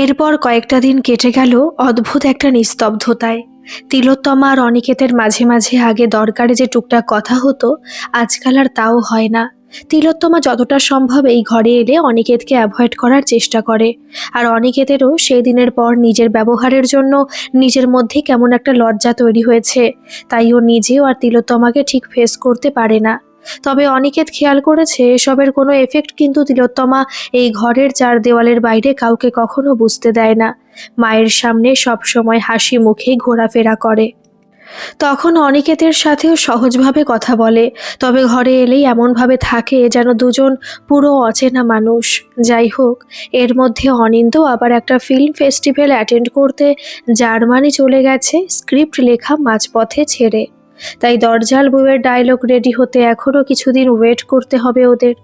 এরপর কয়েকটা দিন কেটে গেল অদ্ভুত একটা নিস্তব্ধতায়। তিলোত্তমা আর অনিকেতের মাঝে মাঝে আগে দরকারে যে টুকটাক কথা হতো, আজকাল আর তাও হয় না। তিলোত্তমা যতটা সম্ভব এই ঘরে এলে অনিকেতকে অ্যাভয়েড করার চেষ্টা করে। আর অনিকেতেরও সেই দিনের পর নিজের ব্যবহারের জন্য নিজের মধ্যে কেমন একটা লজ্জা তৈরি হয়েছে। তাই ও নিজেও আর তিলোত্তমাকে ঠিক ফেস করতে পারে না। তবে অনিকেত খেয়াল করেছে এসবের কোনো এফেক্ট কিন্তু তিলোত্তমা এই ঘরের চার দেওয়ালের বাইরে কাউকে কখনো বুঝতে দেয় না। মায়ের সামনে সব সময় হাসি মুখে ঘোরাফেরা করে। তখন অনিকেতের সাথেও সহজভাবে কথা বলে, তবে ঘরে এলেই এমনভাবে থাকে যেন দুজন পুরো অচেনা মানুষ। যাই হোক, এর মধ্যে অনিন্দ আবার একটা ফিল্ম ফেস্টিভ্যাল অ্যাটেন্ড করতে জার্মানি চলে গেছে স্ক্রিপ্ট লেখা মাঝপথে ছেড়ে। তাই দরজাল বউয়ের ডায়লগ রেডি হতে এখনও কিছুদিন ওয়েট করতে হবে ওদের।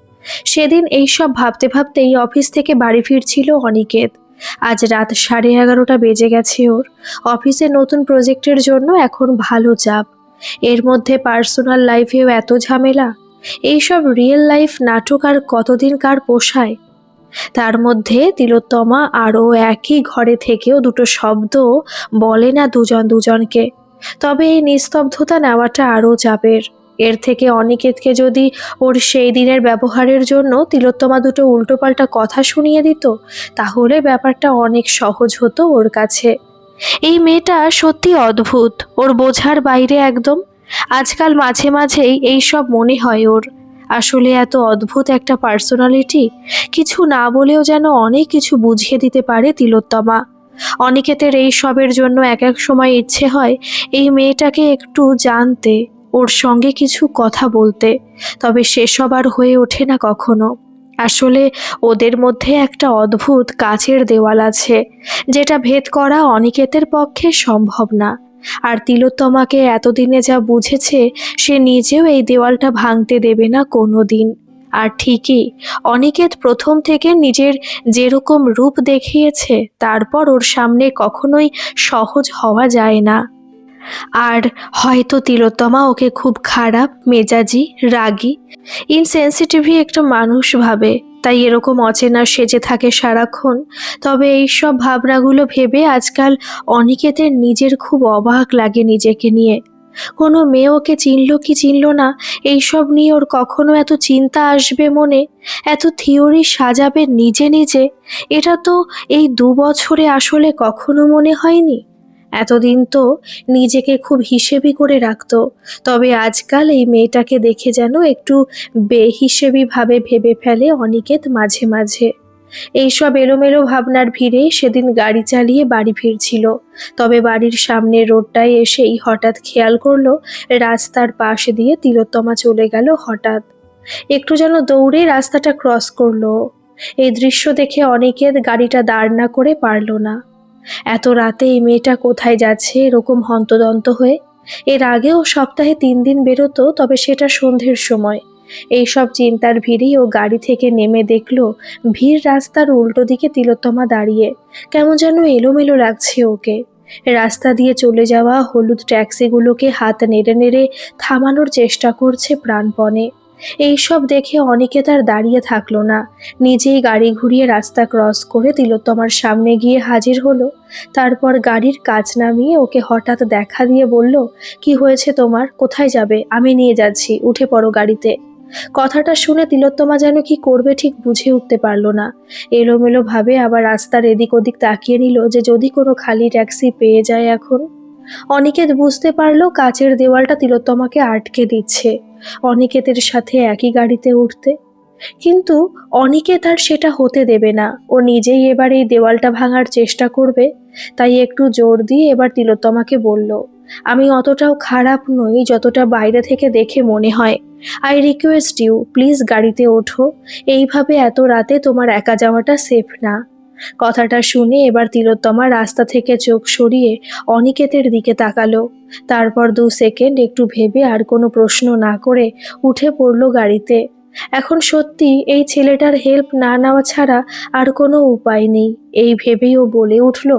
সেদিন এইসব ভাবতে ভাবতেই অফিস থেকে বাড়ি ফিরছিল অনিকেত। আজ রাত 11:30 বেজে গেছে ওর। অফিসে নতুন প্রজেক্টের জন্য এখন ভালো চাপ। এর মধ্যে পার্সোনাল লাইফেও এত ঝামেলা। এইসব রিয়েল লাইফ নাটক আর কতদিন কার পোষায়। তার মধ্যে তিলোত্তমা আরও একই ঘরে থেকেও দুটো শব্দ বলে না দুজন দুজনকে। তবে এই নিস্তব্ধতা নেওয়াটা আরও চাপের। এর থেকে অনিকেতকে যদি ওর সেই দিনের ব্যবহারের জন্য তিলোত্তমা দুটো উল্টোপাল্টা কথা শুনিয়ে দিত, তাহলে ব্যাপারটা অনেক সহজ হতো ওর কাছে। এই মেয়েটা সত্যি অদ্ভুত, ওর বোঝার বাইরে একদম। আজকাল মাঝে মাঝেই এইসব মনে হয় ওর। আসলে এত অদ্ভুত একটা পার্সোনালিটি, কিছু না বলেও যেন অনেক কিছু বুঝিয়ে দিতে পারে তিলোত্তমা। অনিকেতের এই সবের জন্য এক এক সময় ইচ্ছে হয় এই মেয়েটাকে একটু জানতে, ওর সঙ্গে কিছু কথা বলতে। তবে সেসব আর হয়ে ওঠে না কখনো। আসলে ওদের মধ্যে একটা অদ্ভুত কাচের দেওয়াল আছে, যেটা ভেদ করা অনিকেতের পক্ষে সম্ভব না। আর তিলোত্তমাকে এতদিনে যা বুঝেছে, সে নিজেও এই দেওয়ালটা ভাঙতে দেবে না কোনো দিন। আর ঠিকই, অনিকেত প্রথম থেকে নিজের যেরকম রূপ দেখিয়েছে, তারপর ওর সামনে কখনোই সহজ হওয়া যায় না। আর হয়তো তিলোত্তমা ওকে খুব খারাপ মেজাজি, রাগী, ইনসেনসিটিভই একটা মানুষ ভাবে, তাই এরকম অচেনা সেজে থাকে সারাক্ষণ। তবে এইসব ভাবনাগুলো ভেবে আজকাল অনিকেতের নিজের খুব অবাক লাগে নিজেকে নিয়ে। কোনো মেয়ে ওকে চিনল কি চিনল না, এইসব নিয়ে ওর কখনো এত চিন্তা আসবে মনে, এত থিওরি সাজাবে নিজে নিজে, এটা তো এই 2 বছরে আসলে কখনো মনে হয়নি। এতদিন তো নিজেকে খুব হিসেবি করে রাখতো, তবে আজকাল এই মেয়েটাকে দেখে যেন একটু বেহিসেবি ভাবে ভেবে ফেলে অনিকেত মাঝে মাঝে। এইসব এলোমেলো ভাবনার ভিড়ে সেদিন গাড়ি চালিয়ে বাড়ি ফিরছিল। তবে বাড়ির সামনের রোডটায় এসেই হঠাৎ খেয়াল করলো রাস্তার পাশ দিয়ে তিলোত্তমা চলে গেল হঠাৎ। একটু যেন দৌড়ে রাস্তাটা ক্রস করলো। এই দৃশ্য দেখে অনিকেত গাড়িটা দাঁড় না করে পারল না। এত রাতে এই মেয়েটা কোথায় যাচ্ছে এরকম হন্তদন্ত হয়ে। এর আগেও সপ্তাহে 3 দিন বেরোতো, তবে সেটা সন্ধ্যের সময়। এইসব চিন্তার ভিড়েই ও গাড়ি থেকে নেমে দেখলো ভিড় রাস্তার উল্টো দিকে তিলোত্তমা দাঁড়িয়ে। কেমন যেন এলোমেলো লাগছে ওকে। রাস্তা দিয়ে চলে যাওয়া হলুদ ট্যাক্সিগুলোকে হাত নেড়ে নেড়ে থামানোর চেষ্টা করছে প্রাণপণে। এইসব দেখে অনিকেত আর দাঁড়িয়ে থাকলো না, নিজেই গাড়ি ঘুরিয়ে রাস্তা ক্রস করে তিলোত্তমার সামনে গিয়ে হাজির হলো। তারপর গাড়ির কাঁচ নামিয়ে ওকে হঠাৎ দেখা দিয়ে বলল, কি হয়েছে তোমার, কোথায় যাবে? আমি নিয়ে যাচ্ছি, উঠে পড়ো গাড়িতে। কথাটা শুনে তিলোত্তমা যেন কি করবে ঠিক বুঝে উঠতে পারল না। এলোমেলো ভাবে আবার রাস্তার এদিক ওদিক তাকিয়ে নিল যে যদি কোনো খালি ট্যাক্সি পেয়ে যায় এখন। অনিকেত বুঝতে পারলো কাচের দেওয়ালটা তিলোত্তমাকে আটকে দিচ্ছে অনিকেতের সাথে একই গাড়িতে উঠতে। কিন্তু অনিকেত আর সেটা হতে দেবে না, ও নিজেই এবার এই দেওয়ালটা ভাঙার চেষ্টা করবে। তাই একটু জোর দিয়ে এবার তিলোত্তমাকে বলল, আমি অতটাও খারাপ নই যতটা বাইরে থেকে দেখে মনে হয়। আই রিকোয়েস্ট ইউ, প্লিজ গাড়িতে ওঠো। এইভাবে এত রাতে তোমার একা যাওয়াটা সেফ না। কথাটা শুনে এবার তিলোত্তমা রাস্তা থেকে চোখ সরিয়ে অনিকেতের দিকে তাকালো। তারপর 2 সেকেন্ড একটু ভেবে আর কোনো প্রশ্ন না করে উঠে পড়লো গাড়িতে। এখন সত্যি এই ছেলেটার হেল্প না নেওয়া ছাড়া আর কোনো উপায় নেই, এই ভেবেই ও বলে উঠল,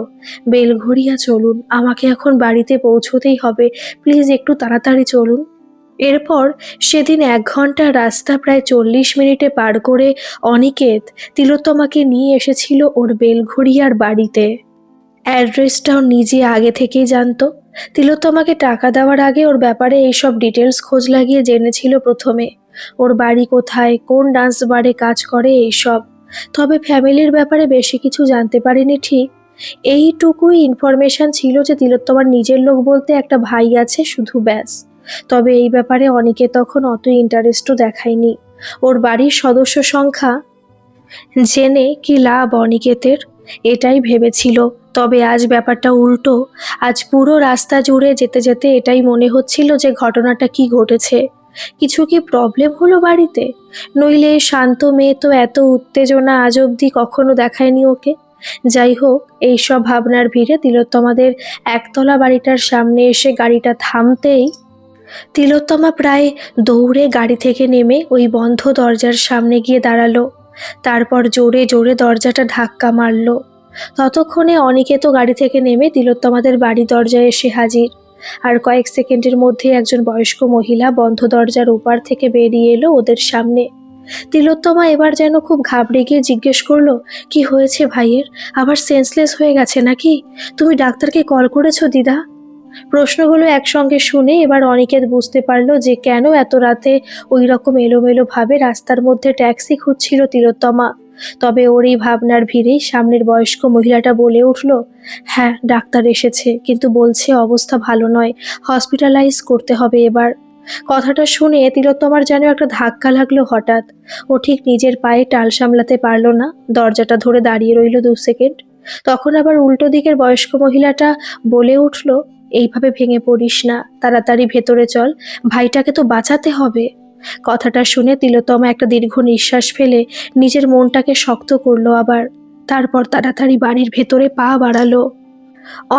বেলঘড়িয়া চলুন, আমাকে এখন বাড়িতে পৌঁছতেই হবে, প্লিজ একটু তাড়াতাড়ি চলুন। এরপর সেদিন 1 ঘন্টা রাস্তা প্রায় 40 মিনিটে পার করে অনিকেত তিলোত্তমাকে নিয়ে এসেছিল ওর বেলঘড়িয়ার বাড়িতে। অ্যাড্রেসটাও নিজে আগে থেকেই জানতো। তিলোত্তমাকে টাকা দেওয়ার আগে ওর ব্যাপারে এইসব ডিটেলস খোঁজ লাগিয়ে জেনেছিল প্রথমে, ওর বাড়ি কোথায়, কোন ডান্স বারে কাজ করে এইসব। তবে ফ্যামিলির ব্যাপারে বেশি কিছু জানতে পারিনি ঠিক। এইটুকুই ইনফরমেশন ছিল যে তিলোত্তমার নিজের লোক বলতে একটা ভাই আছে, শুধু ব্যাস। তবে এই ব্যাপারে অনেকে তখন অত ইন্টারেস্টও দেখায়নি। ওর বাড়ির সদস্য সংখ্যা জেনে কি লাভ অনিকেতের, এটাই ভেবেছিল। তবে আজ ব্যাপারটা উল্টো। আজ পুরো রাস্তা জুড়ে যেতে যেতে এটাই মনে হচ্ছিল যে ঘটনাটা কি ঘটেছে। কিছু কি প্রবলেম হলো বাড়িতে? নইলে শান্ত মেয়ে তো এত উত্তেজনা আজ অবধি কখনো দেখায়নি ওকে। যাই হোক, এইসব ভাবনার ভিড়ে তিলোত্তমাদের একতলা বাড়িটার সামনে এসে গাড়িটা থামতেই তিলোত্তমা প্রায় দৌড়ে গাড়ি থেকে নেমে ওই বন্ধ দরজার সামনে গিয়ে দাঁড়ালো। তারপর জোরে জোরে দরজাটা ধাক্কা মারল। ততক্ষণে অনিকেত গাড়ি থেকে নেমে তিলোত্তমাদের বাড়ি দরজায় এসে হাজির। আর কয়েক সেকেন্ডের মধ্যে একজন বয়স্ক মহিলা বন্ধ দরজার ওপার থেকে বেরিয়ে এলো ওদের সামনে। তিলোত্তমা এবার যেন খুব ঘাবড়ে গিয়ে জিজ্ঞেস করলো, কি হয়েছে ভাইয়ের? আবার সেন্সলেস হয়ে গেছে নাকি? তুমি ডাক্তারকে কল করেছো দিদা? প্রশ্নগুলো একসঙ্গে শুনে এবার অনিকেত বুঝতে পারলো যে কেন এত রাতে ওই রকম এলোমেলো ভাবে রাস্তার মধ্যে ট্যাক্সি খুঁজছিল তিলোত্তমা। তবে ওর এই ভাবনার ভিড়েই সামনের বয়স্ক মহিলাটা বলে উঠল, হ্যাঁ ডাক্তার এসেছে, কিন্তু বলছে অবস্থা ভালো নয়, হসপিটালাইজ করতে হবে এবার। কথাটা শুনে তিলোত্তমার যেন একটা ধাক্কা লাগলো হঠাৎ। ও ঠিক নিজের পায়ে টাল সামলাতে পারলো না, দরজাটা ধরে দাঁড়িয়ে রইল 2 সেকেন্ড। তখন আবার উল্টো দিকের বয়স্ক মহিলাটা বলে উঠল, এইভাবে ভেঙে পড়িস না, তাড়াতাড়ি ভেতরে চল, ভাইটাকে তো বাঁচাতে হবে। কথাটা শুনে তিলোত্তমা একটা দীর্ঘ নিঃশ্বাস ফেলে নিজের মনটাকে শক্ত করলো আবার। তারপর তাড়াতাড়ি বাড়ির ভেতরে পা বাড়ালো।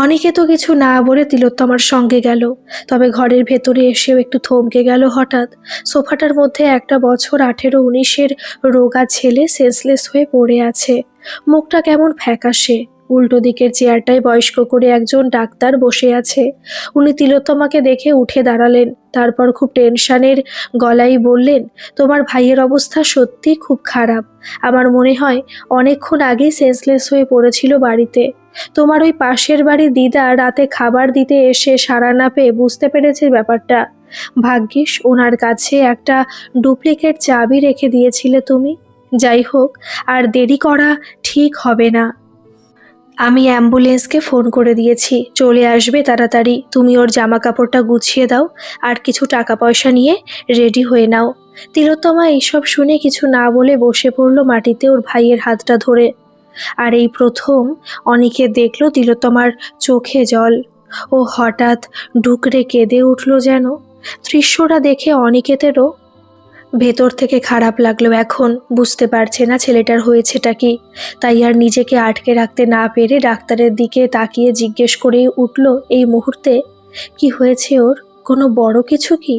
অনেকে তো কিছু না বলে তিলোত্তমার সঙ্গে গেল। তবে ঘরের ভেতরে এসেও একটু থমকে গেল হঠাৎ। সোফাটার মধ্যে একটা বছর 18-19-এর রোগা ছেলে সেন্সলেস হয়ে পড়ে আছে। মুখটা কেমন ফ্যাকাশে। উল্টো দিকের চেয়ারটায় বয়স্ক করে একজন ডাক্তার বসে আছে। উনি তিলোত্তমাকে দেখে উঠে দাঁড়ালেন। তারপর খুব টেনশনের গলায় বললেন, তোমার ভাইয়ের অবস্থা সত্যি খুব খারাপ। আমার মনে হয় অনেকক্ষণ আগেই সেন্সলেস হয়ে পড়েছিল বাড়িতে। তোমার ওই পাশের বাড়ির দিদা রাতে খাবার দিতে এসে সাড়া না পেয়ে বুঝতে পেরেছে ব্যাপারটা। ভাগ্যিস ওনার কাছে একটা ডুপ্লিকেট চাবি রেখে দিয়েছিলে তুমি। যাই হোক, আর দেরি করা ঠিক হবে না। আমি অ্যাম্বুলেন্সকে ফোন করে দিয়েছি, চলে আসবে তাড়াতাড়ি। তুমি ওর জামা কাপড়টা গুছিয়ে দাও, আর কিছু টাকা পয়সা নিয়ে রেডি হয়ে নাও। তিলোত্তমা এইসব শুনে কিছু না বলে বসে পড়ল মাটিতে ওর ভাইয়ের হাতটা ধরে। আর এই প্রথম অনিকে দেখল তিলোত্তমার চোখে জল। ও হঠাৎ ডুকরে কেঁদে উঠল যেন। দৃশ্যটা দেখে অনিকেতেরও ভেতর থেকে খারাপ লাগলো। এখন বুঝতে পারছে না ছেলেটার হয়েছেটা কি। তাই আর নিজেকে আটকে রাখতে না পেরে ডাক্তারের দিকে তাকিয়ে জিজ্ঞেস করে উঠল, এই মুহূর্তে কি হয়েছে ওর? কোনো বড় কিছু কি?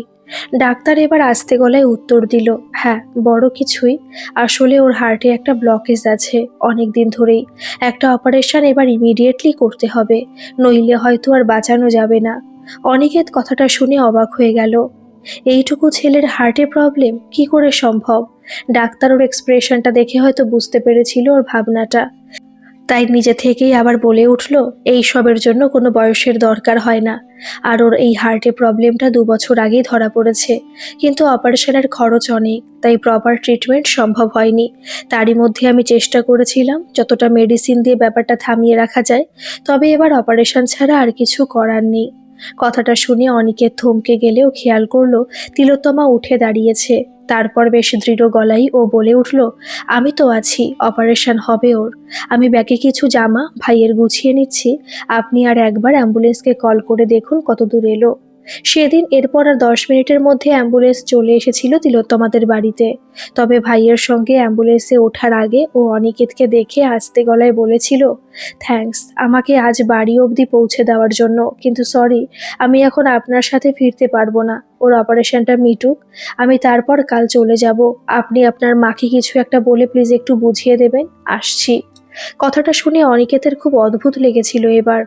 ডাক্তার এবার আস্তে গলায় উত্তর দিল, হ্যাঁ বড় কিছুই। আসলে ওর হার্টে একটা ব্লকেজ আছে অনেক দিন ধরেই। একটা অপারেশন এবার ইমিডিয়েটলি করতে হবে, নইলে হয়তো আর বাঁচানো যাবে না। অনিকেত কথাটা শুনে অবাক হয়ে গেল। এইটুকু ছেলের হার্টে প্রবলেম কি করে সম্ভব? ডাক্তার ওর এক্সপ্রেশনটা দেখে হয়তো বুঝতে পেরেছিল ওর ভাবনাটা। তাই নিজে থেকেই আবার বলে উঠল, এই সবের জন্য কোনো বয়সের দরকার হয় না। আর ওর এই হার্টে প্রবলেমটা 2 বছর আগেই ধরা পড়েছে, কিন্তু অপারেশনের খরচ অনেক, তাই প্রপার ট্রিটমেন্ট সম্ভব হয়নি। তারই মধ্যে আমি চেষ্টা করেছিলাম যতটা মেডিসিন দিয়ে ব্যাপারটা থামিয়ে রাখা যায়। তবে এবার অপারেশন ছাড়া আর কিছু করার নেই। কথাটা শুনে অনিকেত থমকে গেলেও খেয়াল করলো তিলোত্তমা উঠে দাঁড়িয়েছে। তারপর বেশ দৃঢ় গলায় ও বলে উঠল, আমি তো আছি, অপারেশন হবে ওর। আমি ব্যাগে কিছু জামা ভাইয়ের গুছিয়ে নিচ্ছি, আপনি আর একবার অ্যাম্বুলেন্সকে কল করে দেখুন কত দূর এলো। সেদিন এরপর আর 10 মিনিটের মধ্যে অ্যাম্বুলেন্স চলে এসেছিল তিলোত্তমাদের বাড়িতে। তবে ভাইয়ের সঙ্গে অ্যাম্বুলেন্সে ওঠার আগে ও অনিকেতকে দেখে আস্তে গলায় বলেছিল, থ্যাঙ্কস আমাকে আজ বাড়ি অবধি পৌঁছে দেওয়ার জন্য, কিন্তু সরি আমি এখন আপনার সাথে ফিরতে পারবো না। ওর অপারেশনটা মিটুক, আমি তারপর কাল চলে যাব। আপনি আপনার মাকে কিছু একটা বলে প্লিজ একটু বুঝিয়ে দেবেন, আসছি। কথাটা শুনে অনিকেতের খুব অদ্ভুত লেগেছিল এবার।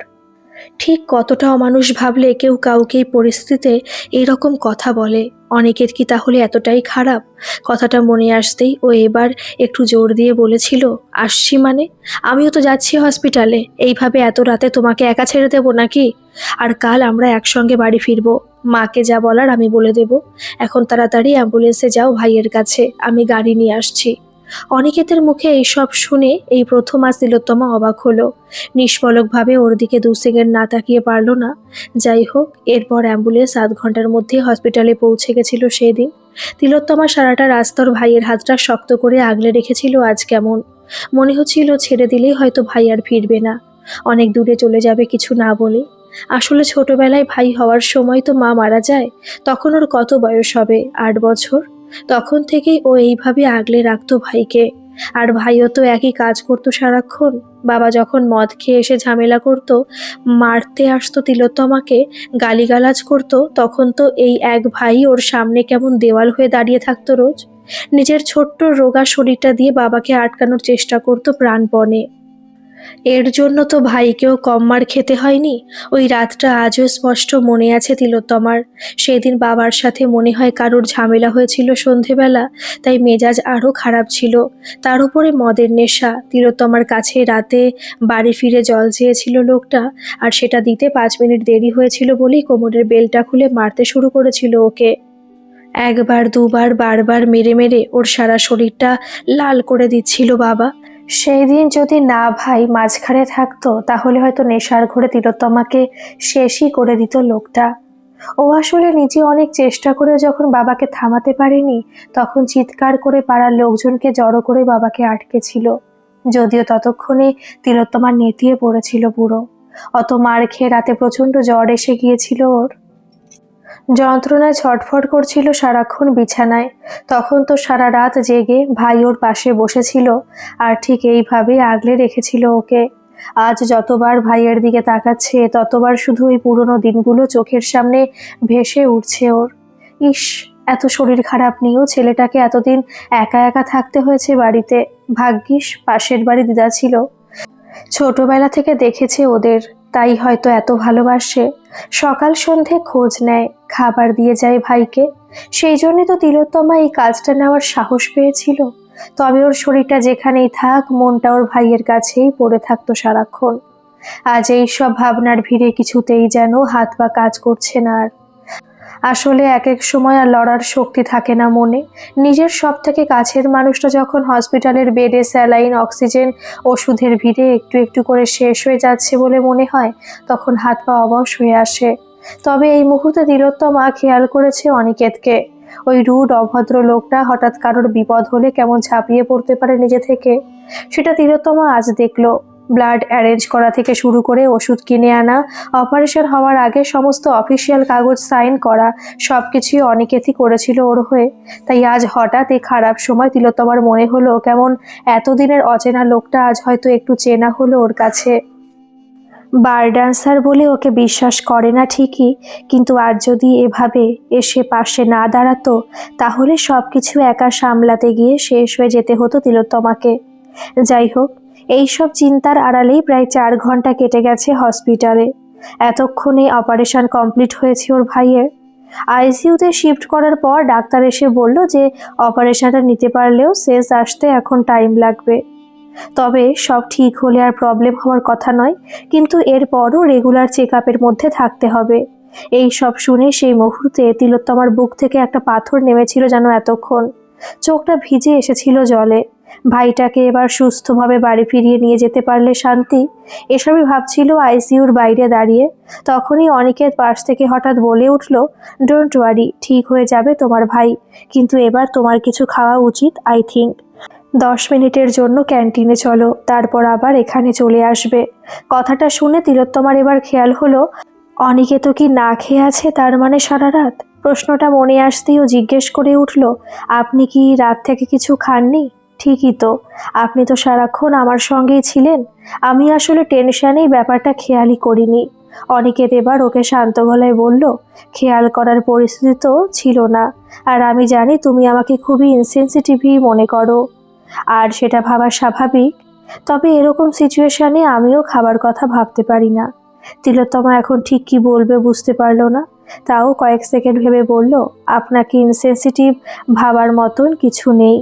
ঠিক কতটা অমানুষ ভাবলে কেউ কাউকে এই পরিস্থিতিতে এরকম কথা বলে? অনিকেত কি তাহলে এতটাই খারাপ? কথাটা মনে আসতেই ও এবার একটু জোর দিয়ে বলেছিল, আসছি মানে? আমিও তো যাচ্ছি হসপিটালে। এইভাবে এত রাতে তোমাকে একা ছেড়ে দেবো নাকি? আর কাল আমরা একসঙ্গে বাড়ি ফিরবো। মাকে যা বলার আমি বলে দেব। এখন তাড়াতাড়ি অ্যাম্বুলেন্সে যাও ভাইয়ের কাছে, আমি গাড়ি নিয়ে আসছি। অনিকেতের মুখে এইসব শুনে এই প্রথম আজ তিলোত্তমা অবাক হলো। নিষ্পলকভাবে ওর দিকে 2 সেকেন্ড না তাকিয়ে পারল না। যাই হোক, এরপর অ্যাম্বুলেন্স 7 ঘন্টার মধ্যে হসপিটালে পৌঁছে গেছিল সেদিন। তিলোত্তমা সারাটা রাস্তার ভাইয়ের হাতটা শক্ত করে আগলে রেখেছিল। আজ কেমন মনে হচ্ছিল ছেড়ে দিলেই হয়তো ভাই আর ফিরবে না, অনেক দূরে চলে যাবে কিছু না বলে। আসলে ছোটবেলায় ভাই হওয়ার সময় তো মা মারা যায়। তখন ওর কত বয়স হবে? 8 বছর। তখন থেকেই ও এইভাবে আগলে রাখতো ভাইকে। আর ভাইও তো একই কাজ করতো সারাক্ষণ। বাবা যখন মদ খেয়ে এসে ঝামেলা করতো, মারতে আসতো তিলোত্তমাকে, গালিগালাজ করতো, তখন তো এই এক ভাই ওর সামনে কেমন দেওয়াল হয়ে দাঁড়িয়ে থাকতো রোজ। নিজের ছোট্ট রোগা শরীরটা দিয়ে বাবাকে আটকানোর চেষ্টা করতো প্রাণপণে। এর জন্য তো ভাইকেও কম মার খেতে হয়নি। ওই রাতটা আজও স্পষ্ট মনে আছে তিলোত্তমার। সেদিন বাবার সাথে মনে হয় কারোর ঝামেলা হয়েছিল সন্ধেবেলা, তাই মেজাজ আরও খারাপ ছিল। তার উপরে মদের নেশা। তিলোত্তমার কাছে রাতে বাড়ি ফিরে জল চেয়েছিল লোকটা, আর সেটা দিতে 5 মিনিট দেরি হয়েছিল বলেই কোমরের বেল্টটা খুলে মারতে শুরু করেছিল ওকে। একবার দুবার বারবার মেরে মেরে ওর সারা শরীরটা লাল করে দিচ্ছিল বাবা। সেই দিন যদি না ভাই মাঝখানে থাকতো, তাহলে হয়তো নেশার ঘোরে তিলোত্তমাকে শেষই করে দিত লোকটা। ও আসলে নিজে অনেক চেষ্টা করেও যখন বাবাকে থামাতে পারেনি, তখন চিৎকার করে পাড়ার লোকজনকে জড়ো করে বাবাকে আটকেছিল। যদিও ততক্ষণে তিলোত্তমা নেতিয়ে পড়েছিল পুরো। অত মার খেয়ে রাতে প্রচণ্ড জ্বর এসে গিয়েছিল ওর। যন্ত্রণায় ছটফট করছিল সারাক্ষণ বিছানায়। তখন তো সারা রাত জেগে ভাই ওর পাশে বসেছিল, আর ঠিক এইভাবে আগলে রেখেছিল ওকে। আজ যতবার ভাইয়ের দিকে তাকাচ্ছে, ততবার শুধু ওই পুরনো দিনগুলো চোখের সামনে ভেসে উঠছে ওর। ইস, এত শরীর খারাপ নিয়েও ছেলেটাকে এতদিন একা একা থাকতে হয়েছে বাড়িতে। ভাগ্যিস পাশের বাড়ি দিদা ছিল, ছোটবেলা থেকে দেখেছে ওদের, তাই হয়তো এত ভালোবাসে। সকাল সন্ধে খোঁজ নেয়, খাবার দিয়ে যায় ভাইকে। সেই জন্যই তো তিলোত্তমা এই কাজটা নেওয়ার সাহস পেয়েছিল। তবে ওর শরীরটা যেখানেই থাক, মনটা ওর ভাইয়ের কাছেই পড়ে থাকতো সারাক্ষণ। আজ এই সব ভাবনার ভিড়ে কিছুতেই যেন হাত পা কাজ করছে না আর। আসলে এক এক সময় আর লড়ার শক্তি থাকে না মনে। নিজের সব থেকে কাছের মানুষটা যখন হসপিটালের বেডে স্যালাইন, অক্সিজেন, ওষুধের ভিড়ে একটু একটু করে শেষ হয়ে যাচ্ছে বলে মনে হয়, তখন হাত পা অবশ হয়ে আসে। তবে এই মুহূর্তে তিলোত্তমা খেয়াল করেছে অনিকেতকে। ওই রুড অভদ্র লোকটা হঠাৎ কারোর বিপদ হলে কেমন ঝাঁপিয়ে পড়তে পারে নিজে থেকে, সেটা তিলোত্তমা আজ দেখলো। ব্লাড অ্যারেঞ্জ করা থেকে শুরু করে ওষুধ কিনে আনা, অপারেশন হওয়ার আগে সমস্ত অফিসিয়াল কাগজ সাইন করা, সবকিছুই অনিকেতই করেছিল ওর হয়ে। তাই আজ হঠাৎ এই খারাপ সময় তিলোত্তমার মনে হলো কেমন এতদিনের অচেনা লোকটা আজ হয়তো একটু চেনা হলো ওর কাছে। বার ডান্সার বলে ওকে বিশ্বাস করে না ঠিকই, কিন্তু আজ যদি এভাবে এসে পাশে না দাঁড়াতো, তাহলে সবকিছু একা সামলাতে গিয়ে শেষ হয়ে যেতে হতো তিলোত্তমাকে। যাই হোক, এইসব চিন্তার আড়ালেই প্রায় 4 ঘন্টা কেটে গেছে হসপিটালে। এতক্ষণে অপারেশন কমপ্লিট হয়েছে ওর ভাইয়ের। আইসিইউতে শিফট করার পর ডাক্তার এসে বলল যে অপারেশনটা নিতে পারলেও সেন্স আসতে এখন টাইম লাগবে। তবে সব ঠিক হলে আর প্রবলেম হওয়ার কথা নয়, কিন্তু এরপরও রেগুলার চেক আপের মধ্যে থাকতে হবে। এই সব শুনে সেই মুহূর্তে তিলোত্তমার বুক থেকে একটা পাথর নেমেছিল যেন এতক্ষণ। চোখটা ভিজে এসেছিল জলে। ভাইটাকে এবার সুস্থভাবে বাড়ি ফিরিয়ে নিয়ে যেতে পারলে শান্তি, এসবই ভাবছিল আইসিইউর বাইরে দাঁড়িয়ে। তখনই অনিকেত পাশ থেকে হঠাৎ বলে উঠল, ডোন্ট ওয়ারি, ঠিক হয়ে যাবে তোমার ভাই, কিন্তু এবার তোমার কিছু খাওয়া উচিত আই থিঙ্ক। 10 মিনিটের জন্য ক্যান্টিনে চলো, তারপর আবার এখানে চলে আসবে। কথাটা শুনে তিলোত্তমার এবার খেয়াল হলো অনিকেত কি না খেয়ে আছে, তার মানে সারা রাত। প্রশ্নটা মনে আসতেই ও জিজ্ঞেস করে উঠল, আপনি কি রাত থেকে কিছু খাননি? ঠিকই তো, আপনি তো সারাক্ষণ আমার সঙ্গেই ছিলেন। আমি আসলে টেনশনেই ব্যাপারটা খেয়ালই করিনি। অনিকেত এবার ওকে শান্ত গলায় বলল, খেয়াল করার পরিস্থিতি তো ছিল না, আর আমি জানি তুমি আমাকে খুবই ইনসেনসিটিভই মনে করো, আর সেটা ভাবা স্বাভাবিক। তবে এরকম সিচুয়েশনে আমিও খাবার কথা ভাবতে পারি না। তিলোত্তমা এখন ঠিক কি বলবে বুঝতে পারল না। তাও কয়েক সেকেন্ড ভেবে বলল, আপনাকে ইনসেনসিটিভ ভাবার মতন কিছু নেই।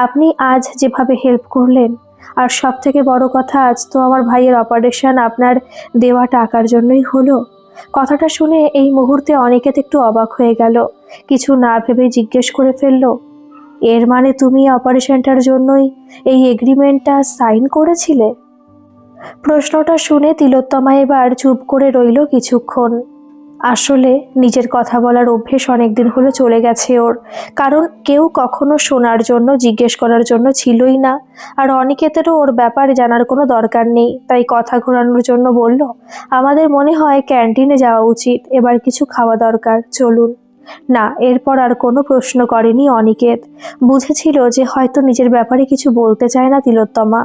আপনি আজ যেভাবে হেল্প করলেন, আর সব থেকে বড় কথা, আজ তো আমার ভাইয়ের অপারেশন আপনার দেওয়া টাকার জন্যই হলো। কথাটা শুনে এই মুহূর্তে অনিকেত একটু অবাক হয়ে গেল। কিছু না ভেবে জিজ্ঞেস করে ফেলল, এর মানে তুমি অপারেশনটার জন্যই এই এগ্রিমেন্টটা সাইন করেছিলে? প্রশ্নটা শুনে তিলোত্তমা এবার চুপ করে রইল কিছুক্ষণ। আসলে নিজের কথা বলার অভ্যেস অনেকদিন হলো চলে গেছে ওর, কারণ কেউ কখনো শোনার জন্য, জিজ্ঞেস করার জন্য ছিলই না। আর অনিকেতেরও ওর ব্যাপারে জানার কোনো দরকার নেই, তাই কথা ঘোরানোর জন্য বলল, আমাদের মনে হয় ক্যান্টিনে যাওয়া উচিত, এবার কিছু খাওয়া দরকার, চলুন। না, এরপর আর কোনো প্রশ্ন করেনি অনিকেত। বুঝেছিল যে হয়তো নিজের ব্যাপারে কিছু বলতে চায় না তিলোত্তমা,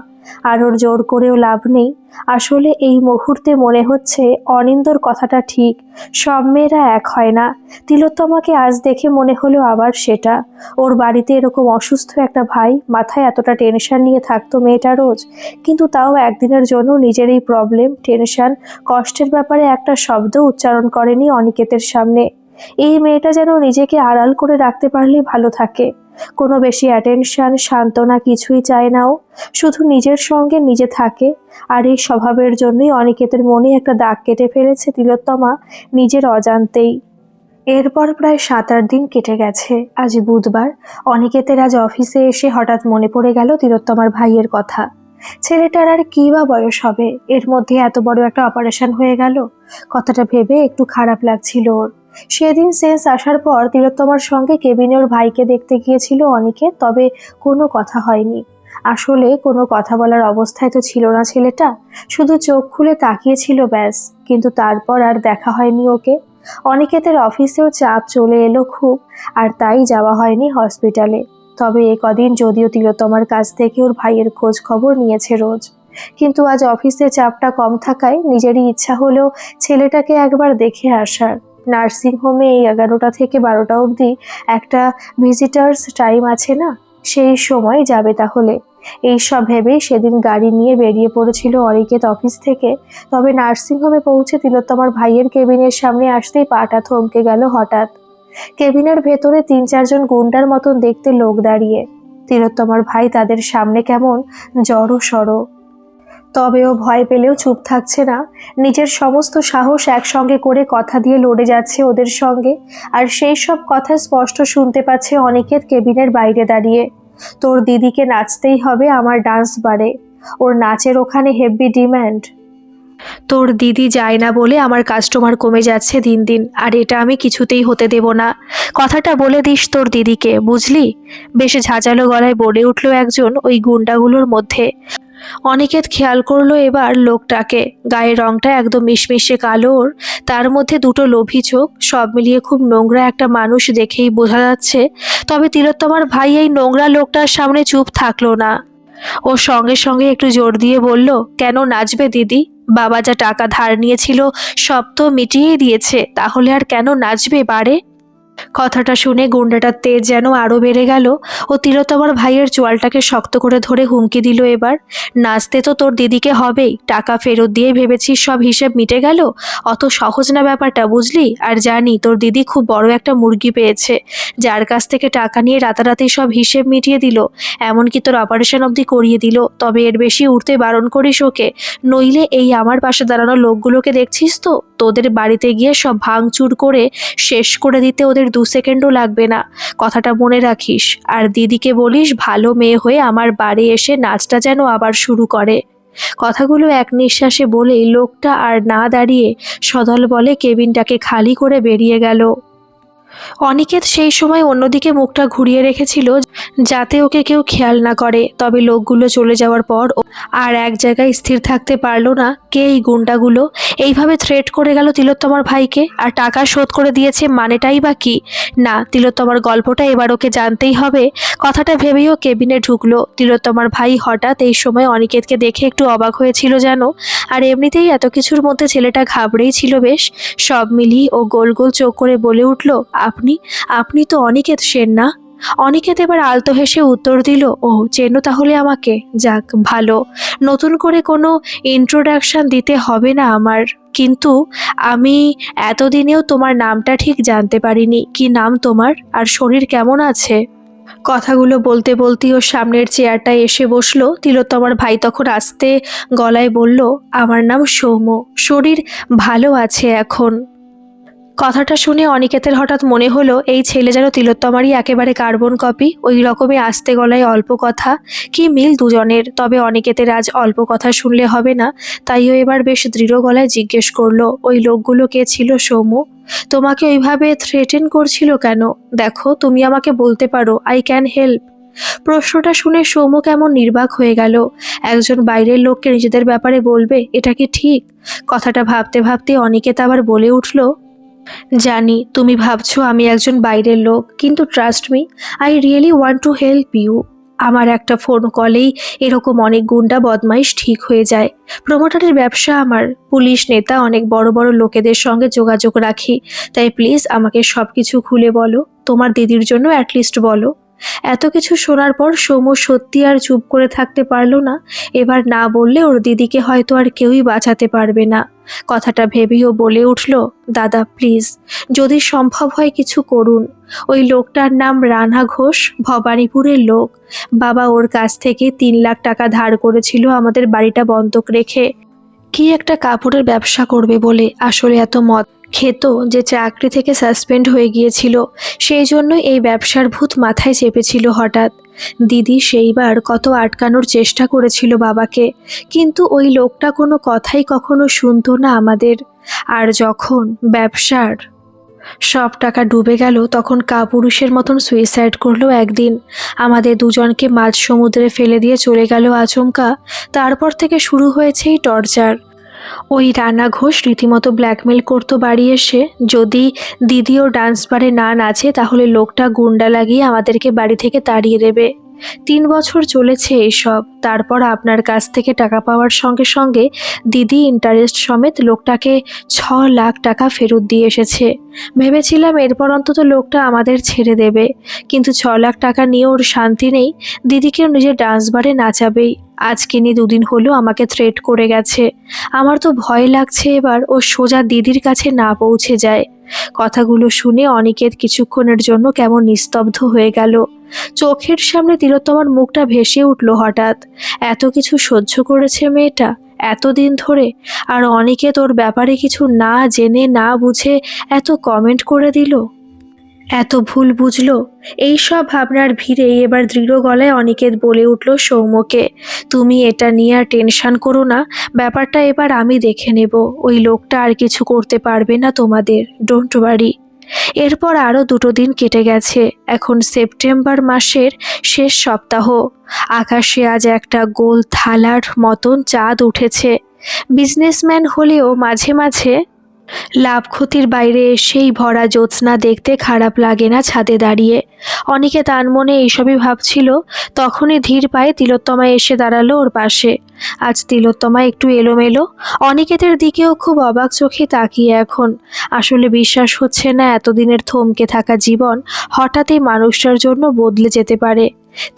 আর ওর জোর করেও লাভ নেই। আসলে এই মুহূর্তে মনে হচ্ছে অনিন্দর কথাটা ঠিক, সব মেয়েরা এক হয় না। তিলোত্তমাকে আজ দেখে মনে হলো আবার সেটা। ওর বাড়িতে এরকম অসুস্থ একটা ভাই, মাথায় এতটা টেনশন নিয়ে থাকতো মেয়েটা রোজ, কিন্তু তাও একদিনের জন্য নিজের এই প্রবলেম, টেনশন, কষ্টের ব্যাপারে একটা শব্দ উচ্চারণ করেনি অনিকেতের সামনে। এই মেয়েটা যেন নিজেকে আড়াল করে রাখতে পারলেই ভালো থাকে। কোনো বেশি অ্যাটেনশন, সান্ত্বনা কিছুই চায় না ও, শুধু নিজের সঙ্গে নিজে থাকে। আর এই স্বভাবের জন্যই অনিকেতের মনে একটা দাগ কেটে ফেলেছে তিলোত্তমা নিজের অজান্তেই। এরপর প্রায় 7-8 দিন কেটে গেছে। আজ বুধবার। অনিকেতের আজ অফিসে এসে হঠাৎ মনে পড়ে গেল তিলোত্তমার ভাইয়ের কথা। ছেলেটার আর কি বা বয়স হবে, এর মধ্যে এত বড় একটা অপারেশন হয়ে গেল। কথাটা ভেবে একটু খারাপ লাগছিল ওর। সেদিন সেন্স আসার পর তিলোত্তমার সঙ্গে কেবিনে ওর ভাইকে দেখতে গিয়েছিল অনিকেত, তবে কোনো কথা হয়নি। আসলে কোনো কথা বলার অবস্থায় তো ছিল না ছেলেটা, শুধু চোখ খুলে তাকিয়েছিল ব্যাস। কিন্তু তারপর আর দেখা হয়নি ওকে। অনিকেতের অফিসেও চাপ চলে এলো খুব, আর তাই যাওয়া হয়নি হসপিটালে। তবে এ কদিন যদিও তিলোত্তমার কাছ থেকে ওর ভাইয়ের খোঁজ খবর নিয়েছে রোজ, কিন্তু আজ অফিসে চাপটা কম থাকায় নিজেরই ইচ্ছা হলেও ছেলেটাকে একবার দেখে আসার। নার্সিংহোমে এই 11টা থেকে 12টা অবধি একটা ভিজিটার্স টাইম আছে না, সেই সময় যাবে তাহলে। এইসব ভেবেই সেদিন গাড়ি নিয়ে বেরিয়ে পড়েছিল অনিকেত অফিস থেকে। তবে নার্সিংহোমে পৌঁছে তিলোত্তমার ভাইয়ের কেবিনের সামনে আসতেই পাটা থমকে গেল হঠাৎ। কেবিনের ভেতরে 3-4 জন গুন্ডার মতন দেখতে লোক দাঁড়িয়ে। তিলোত্তমার ভাই তাদের সামনে কেমন জড়ো সড়ো। তবে ও ভয় পেলেও চুপ থাকছে না, নিজের সমস্ত সাহস একসঙ্গে করে কথা দিয়ে লড়ে যাচ্ছে ওদের সঙ্গে। আর সেই সব কথা স্পষ্ট শুনতে পাচ্ছে অনিকেত কেবিনের বাইরে দাঁড়িয়ে। তোর দিদিকে নাচতেই হবে, আমার ডান্স বারে, ওর নাচের ওখানে হেভি ডিম্যান্ড। তোর দিদি যায় না বলে আমার কাস্টমার কমে যাচ্ছে দিন দিন, আর এটা আমি কিছুতেই হতে দেব না। কথাটা বলে দিস তোর দিদিকে, বুঝলি? বেশ ঝাঁঝালো গলায় বলে উঠল একজন ওই গুন্ডাগুলোর মধ্যে। অনিকেত খেয়াল করলো এবার লোকটাকে, গায়ের রংটা একদম মিশমিশে কালো ওর, তার মধ্যে দুটো লোভী চোখ, সব মিলিয়ে খুব নোংরা একটা মানুষ দেখেই বোঝা যাচ্ছে। তবে তিলোত্তমার ভাই এই নোংরা লোকটার সামনে চুপ থাকলো না। ও সঙ্গে সঙ্গে একটু জোর দিয়ে বলল, কেন নাচবে দিদি? বাবা যা টাকা ধার নিয়েছিল সব তো মিটিয়ে দিয়েছে, তাহলে আর কেন নাচবে বারে? কথাটা শুনে গুন্ডাটার তেজ যেন আরো বেড়ে গেল। ও তিলোত্তমার ভাইয়ের চোয়ালটাকে শক্ত করে ধরে হুমকি দিল এবার, নাচতে তো তোর দিদিকে হবেই, টাকা ফেরত দিয়ে ভেবেছিস সব হিসেব মিটে গেল? অত সহজ না ব্যাপারটা, বুঝলি? আর জানি তোর দিদি খুব বড় একটা মুরগি পেয়েছে, যার কাছ থেকে টাকা নিয়ে রাতারাতি সব হিসেব মিটিয়ে দিল, এমনকি তোর অপারেশন অবধি করিয়ে দিল। তবে এর বেশি উঠতে বারণ করিস ওকে, নইলে এই আমার পাশে দাঁড়ানো লোকগুলোকে দেখছিস তো, তোদের বাড়িতে গিয়ে সব ভাঙচুর করে শেষ করে দিতে ওদের 2 সেকেন্ডও লাগবে না, কথাটা মনে রাখিস। আর দিদিকে বলিস ভালো মেয়ে হয়ে আমার বাড়ি এসে নাচটা যেন আবার শুরু করে। কথাগুলো এক নিঃশ্বাসে বলেই লোকটা আর না দাঁড়িয়ে সদল বলে কেবিনটাকে খালি করে বেরিয়ে গেল। অনিকেত সেই সময় অন্যদিকে মুখটা ঘুরিয়ে রেখেছিল যাতে ওকে কেউ খেয়াল না করে। তবে লোকগুলো চলে যাওয়ার পর আর এক জায়গায় স্থির থাকতে পারলো না। কে এই গুন্ডাগুলো এইভাবে থ্রেট করে গেল তিলোত্তমার ভাইকে, আর টাকা শোধ করে দিয়েছে মানেটাই বা কি? না, তিলোত্তমার গল্পটা এবার ওকে জানতেই হবে। কথাটা ভেবেই ও কেবিনে ঢুকলো। তিলোত্তমার ভাই হঠাৎ এই সময় অনিকেতকে দেখে একটু অবাক হয়েছিল যেন, আর এমনিতেই এত কিছুর মধ্যে ছেলেটা ঘাবড়েই ছিল বেশ। সব মিলিয়ে ও গোল গোল চোখ করে বলে উঠল, আপনি আপনি তো অনিকেত সেন না? অনিকেত এবার আলতো হেসে উত্তর দিল, ও চেনো তাহলে আমাকে? যাক ভালো, নতুন করে কোনো ইন্ট্রোডাকশন দিতে হবে না আমার। কিন্তু আমি এতদিনেও তোমার নামটা ঠিক জানতে পারিনি। কি নাম তোমার, আর শরীর কেমন আছে? কথাগুলো বলতে বলতেই ওর সামনের চেয়ারটায় এসে বসলো তিলোত্তমার ভাই। তখন আস্তে গলায় বলল, আমার নাম সৌম্য, শরীর ভালো আছে এখন। কথাটা শুনে অনিকেতের হঠাৎ মনে হলো এই ছেলে যেন তিলোত্তমারই একেবারে কার্বন কপি। ওই রকমই আস্তে গলায় অল্প কথা, কি মিল দুজনের। তবে অনিকেতের আজ অল্প কথা শুনলে হবে না, তাই ও এবার বেশ দৃঢ় গলায় জিজ্ঞেস করলো, ওই লোকগুলো কে ছিল সৌম্য? তোমাকে ওইভাবে থ্রেটেন করছিল কেন? দেখো, তুমি আমাকে বলতে পারো, আই ক্যান হেল্প। প্রশ্নটা শুনে সৌম্য কেমন নির্বাক হয়ে গেল। একজন বাইরের লোককে নিজেদের ব্যাপারে বলবে, এটা কি ঠিক? কথাটা ভাবতে ভাবতে অনিকেত আবার বলে উঠল, জানি তুমি ভাবছো আমি একজন বাইরের লোক, কিন্তু trust me, I really want to help you. আমার একটা ফোন কলেই এরকম অনেক গুন্ডা বদমাইশ ঠিক হয়ে যায়। প্রমোটারের ব্যবসা আমার, পুলিশ নেতা অনেক বড় বড় লোকেদের সঙ্গে যোগাযোগ রাখি। তাই প্লিজ আমাকে সব কিছু খুলে বলো, তোমার দিদির জন্য অ্যাটলিস্ট বলো। এত কিছু শোনার পর সৌম্য সত্যি আর চুপ করে থাকতে পারল না। এবার না বললে ওর দিদিকে হয়তো আর কেউই বাঁচাতে পারবে না। কথাটা ভেবেও বলে উঠল, দাদা প্লিজ, যদি সম্ভব হয় কিছু করুন। ওই লোকটার নাম রানা ঘোষ, ভবানীপুরের লোক। বাবা ওর কাছ থেকে 3 লাখ টাকা ধার করেছিল আমাদের বাড়িটা বন্ধক রেখে। কি একটা কাপড়ের ব্যবসা করবে বলে, আসলে এত মদ খেত যে চাকরি থেকে সাসপেন্ড হয়ে গিয়েছিল। সেই জন্য এই ব্যবসার ভূত মাথায় চেপেছিল হঠাৎ। দিদি সেইবার কত আটকানোর চেষ্টা করেছিল বাবাকে, কিন্তু ওই লোকটা কোনো কথাই কখনো শুনতো না আমাদের। আর যখন ব্যবসার সব টাকা ডুবে গেল, তখন কাপুরুষের মতন সুইসাইড করলো একদিন। আমাদের দুজনকে মাঝ সমুদ্রে ফেলে দিয়ে চলে গেল আচমকা। তারপর থেকে শুরু হয়েছে এই টর্চার। ওই রানা ঘোষ রীতিমতো ব্ল্যাকমেল করতো বাড়ি এসে, যদি দিদি ও ডান্স বারে না নাচে তাহলে লোকটা গুন্ডা লাগিয়ে আমাদেরকে বাড়ি থেকে তাড়িয়ে দেবে। 3 বছর চলেছে এইসব। তারপর আপনার কাছ থেকে টাকা পাওয়ার সঙ্গে সঙ্গে দিদি ইন্টারেস্ট সমেত লোকটাকে 6 লাখ টাকা ফেরত দিয়ে এসেছে। ভেবেছিলাম এরপর অন্তত লোকটা আমাদের ছেড়ে দেবে, কিন্তু 6 লাখ টাকা নিয়ে ওর শান্তি নেই। দিদিকেও নিজের ডান্স বারে নাচাবেই। আজকে নিয়ে 2 দিন হলো আমাকে থ্রেট করে গেছে। আমার তো ভয় লাগছে এবার ও সোজা দিদির কাছে না পৌঁছে যায়। কথাগুলো শুনে অনিকেত কিছুক্ষণের জন্য কেমন নিস্তব্ধ হয়ে গেল। চোখের সামনে তিলোত্তমার মুখটা ভেসে উঠল হঠাৎ। এত কিছু সহ্য করেছে মেয়েটা এতদিন ধরে, আর অনিকেত ওর ব্যাপারে কিছু না জেনে না বুঝে এত কমেন্ট করে দিল, এত ভুল বুঝলো। এই সব ভাবনার ভিড়েই এবার দৃঢ় গলায় অনিকেত বলে উঠল সৌম্যকে, তুমি এটা নিয়ে আর টেনশন করো না, ব্যাপারটা এবার আমি দেখে নেব। ওই লোকটা আর কিছু করতে পারবে না তোমাদের, ডোন্ট ওয়ারি। এরপর আরও 2 দিন কেটে গেছে। এখন সেপ্টেম্বর মাসের শেষ সপ্তাহ। আকাশে আজ একটা গোল থালার মতন চাঁদ উঠেছে। বিজনেসম্যান হলেও মাঝে মাঝে লাভ ক্ষতির বাইরে সেই ভরা জ্যোৎস্না দেখতে খারাপ লাগে না ছাদে দাঁড়িয়ে। অনিকেত আনমনে এইসবই ভাবছিল, তখনই ধীর পায়ে তিলোত্তমা এসে দাঁড়ালো ওর পাশে। আজ তিলোত্তমা একটু এলোমেলো, অনিকেতের দিকেও খুব অবাক চোখে তাকিয়ে এখন। আসলে বিশ্বাস হচ্ছে না এতদিনের থমকে থাকা জীবন হঠাৎ এই মানুষটার জন্য বদলে যেতে পারে।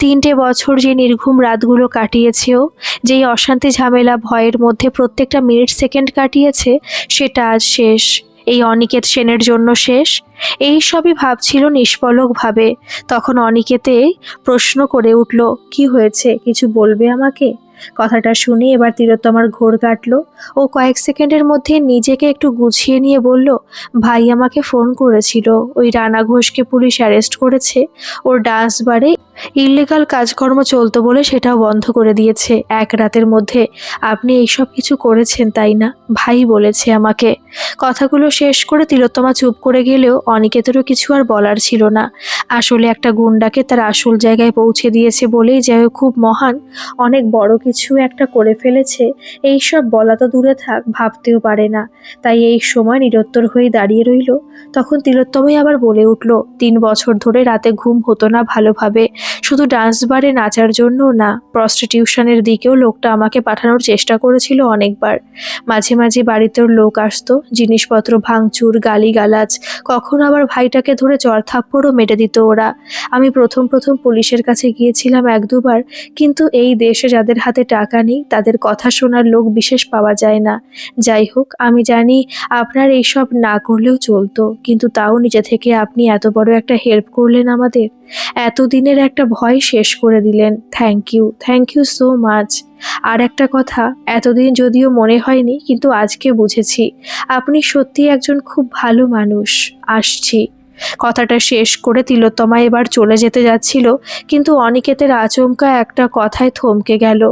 3টে বছর যে নির্ঘুম রাতগুলো কাটিয়েছেও, যেই অশান্তি ঝামেলা ভয়ের মধ্যে প্রত্যেকটা মিনিট সেকেন্ড কাটিয়েছে, সেটা আজ শেষ। এই অনিকেত সেনের জন্য শেষ। এই সবই ভাবছিল নিষ্পলকভাবে। তখন অনিকেতে প্রশ্ন করে উঠল, কি হয়েছে, কিছু বলবে আমাকে? কথাটা শুনে এবার তিলোত্তমার ঘোর কাটল। ও কয়েক সেকেন্ডের মধ্যে নিজেকে একটু গুছিয়ে নিয়ে বলল, ভাই আমাকে ফোন করেছিল, ওই রানা ঘোষকে পুলিশ অ্যারেস্ট করেছে। ওর ডান্স বারে ইল্লিগাল কাজকর্ম চলতো বলে সেটাও বন্ধ করে দিয়েছে 1 রাতের মধ্যে। আপনি এইসব কিছু করেছেন তাই না? ভাই বলেছে আমাকে। কথাগুলো শেষ করে তিলোত্তমা চুপ করে গেলেও অনিকেতেরও কিছু আর বলার ছিল না। আসলে একটা গুন্ডাকে তার আসল জায়গায় পৌঁছে দিয়েছে বলেই যে ও খুব মহান, অনেক বড় কিছু একটা করে ফেলেছে, এইসব বলা তো দূরে থাক, ভাবতেও পারে না। তাই এই সময় নিরুত্তর হয়ে দাঁড়িয়ে রইল। তখন তিলোত্তমাই আবার বলে উঠল, 3 বছর ধরে রাতে ঘুম হতো না ভালোভাবে। শুধু ডান্স বারে নাচার জন্য না, প্রস্টিটিউশনের দিকেও লোকটা আমাকে পাঠানোর চেষ্টা করেছিল অনেকবার। মাঝে মাঝে বাড়িতেও লোক আসতো, জিনিসপত্র ভাঙচুর, গালিগালাজ, কখনো আবার ভাইটাকে ধরে চড়থাপ্পড়ও মেরে দিত ওরা। আমি প্রথম প্রথম পুলিশের কাছে গিয়েছিলাম এক দুবার, কিন্তু এই দেশে যাদের হাতে টাকা নেই তাদের কথা শোনার লোক বিশেষ পাওয়া যায় না। যাই হোক, আমি জানি আপনার এইসব না করলেও চলতো, কিন্তু তাও নিজে থেকে আপনি এত বড় একটা হেল্প করলেন আমাদের, এতদিনের একটা ভয় শেষ করে দিলেন। Thank you so much. আর একটা কথা, এতদিন যদিও মনে হয়নি, কিন্তু আজকে বুঝেছি আপনি সত্যি একজন খুব ভালো মানুষ। আসছি। কথাটা শেষ করে তিলোত্তমা এবার চলে যেতে যাচ্ছিল, কিন্তু অনিকেতের আচমকা একটা কথায় থমকে গেল।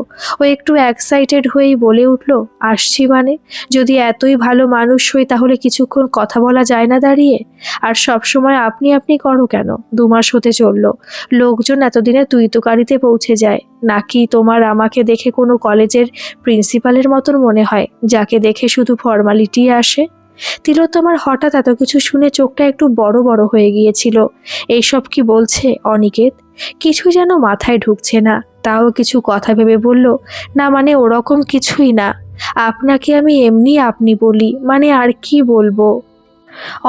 ও একটু এক্সাইটেড হয়েই বলে উঠল, আসছি মানে? যদি এতই ভালো মানুষ হই তাহলে কিছুক্ষণ কথা বলা যায় না দাঁড়িয়ে? আর সব সময় আপনি আপনি করো কেন? 2 মাস হতে চললো, লোকজন এতদিনে তুই তুকারিতে পৌঁছে যায়। নাকি তোমার আমাকে দেখে কোনো কলেজের প্রিন্সিপালের মতন মনে হয়, যাকে দেখে শুধু ফর্মালিটি আসে? তিলোত্তমার হঠাৎ এত কিছু শুনে চোখটা একটু বড় বড় হয়ে গিয়েছিল। এইসব কি বলছে অনিকেত? কিছু যেন মাথায় ঢুকছে না। তাও কিছু কথা ভেবে বলল, না মানে ওরকম কিছুই না, আপনাকে আমি এমনি আপনি বলি, মানে আর কি বলবো।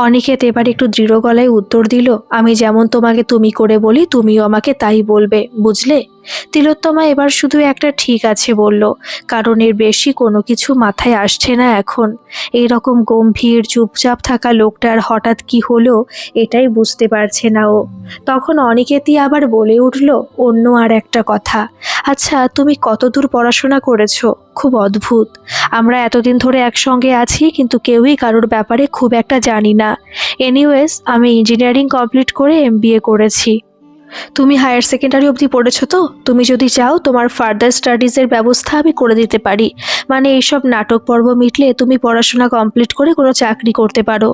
অনিকেত এবার একটু দৃঢ় গলায় উত্তর দিল, আমি যেমন তোমাকে তুমি করে বলি, তুমিও আমাকে তাই বলবে, বুঝলে? তিলোত্তমা এবার শুধু একটা ঠিক আছে বলল, কারণ এর বেশি কোনো কিছু মাথায় আসছে না এখন। এই রকম গম্ভীর চুপচাপ থাকা লোকটার হঠাৎ কি হলো এটাই বুঝতে পারছে না ও। তখন অনিকেতই আবার বলে উঠল অন্য আর একটা কথা, আচ্ছা তুমি কতদূর পড়াশোনা করেছো? খুব অদ্ভুত, আমরা এতদিন ধরে একসঙ্গে আছি কিন্তু কেউই কারোর ব্যাপারে খুব একটা জানি না। এনিওয়েজ, আমি ইঞ্জিনিয়ারিং কমপ্লিট করে MBA করেছি। তুমি হায়ার সেকেন্ডারি অবধি পড়েছো তো? তুমি যদি চাও তোমার ফার্দার স্টাডিজের ব্যবস্থা আমি করে দিতে পারি, মানে এইসব নাটক পর্ব মিটলে তুমি পড়াশোনা কমপ্লিট করে কোনো চাকরি করতে পারো।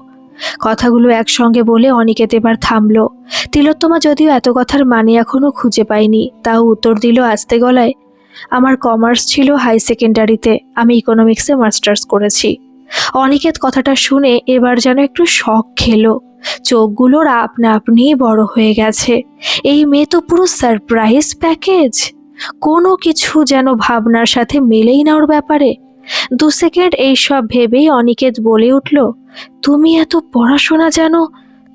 কথাগুলো একসঙ্গে বলে অনিকেত এবার থামলো। তিলোত্তমা যদিও এত কথার মানে এখনো খুঁজে পায়নি, তাও উত্তর দিল আস্তে গলায়, আমার কমার্স ছিল হাই সেকেন্ডারিতে, আমি ইকোনমিক্সে মাস্টার্স করেছি। অনিকেত কথাটা শুনে এবার যেন একটু শক খেলো, চোখগুলোর আপনা আপনিই বড় হয়ে গেছে। এই মেয়ে তো পুরো সারপ্রাইজ প্যাকেজ, কোনো কিছু যেন ভাবনার সাথে মেলেই না ওর ব্যাপারে। 2 সেকেন্ড এইসব ভেবেই অনিকেত বলে উঠল, তুমি এত পড়াশোনা জানো,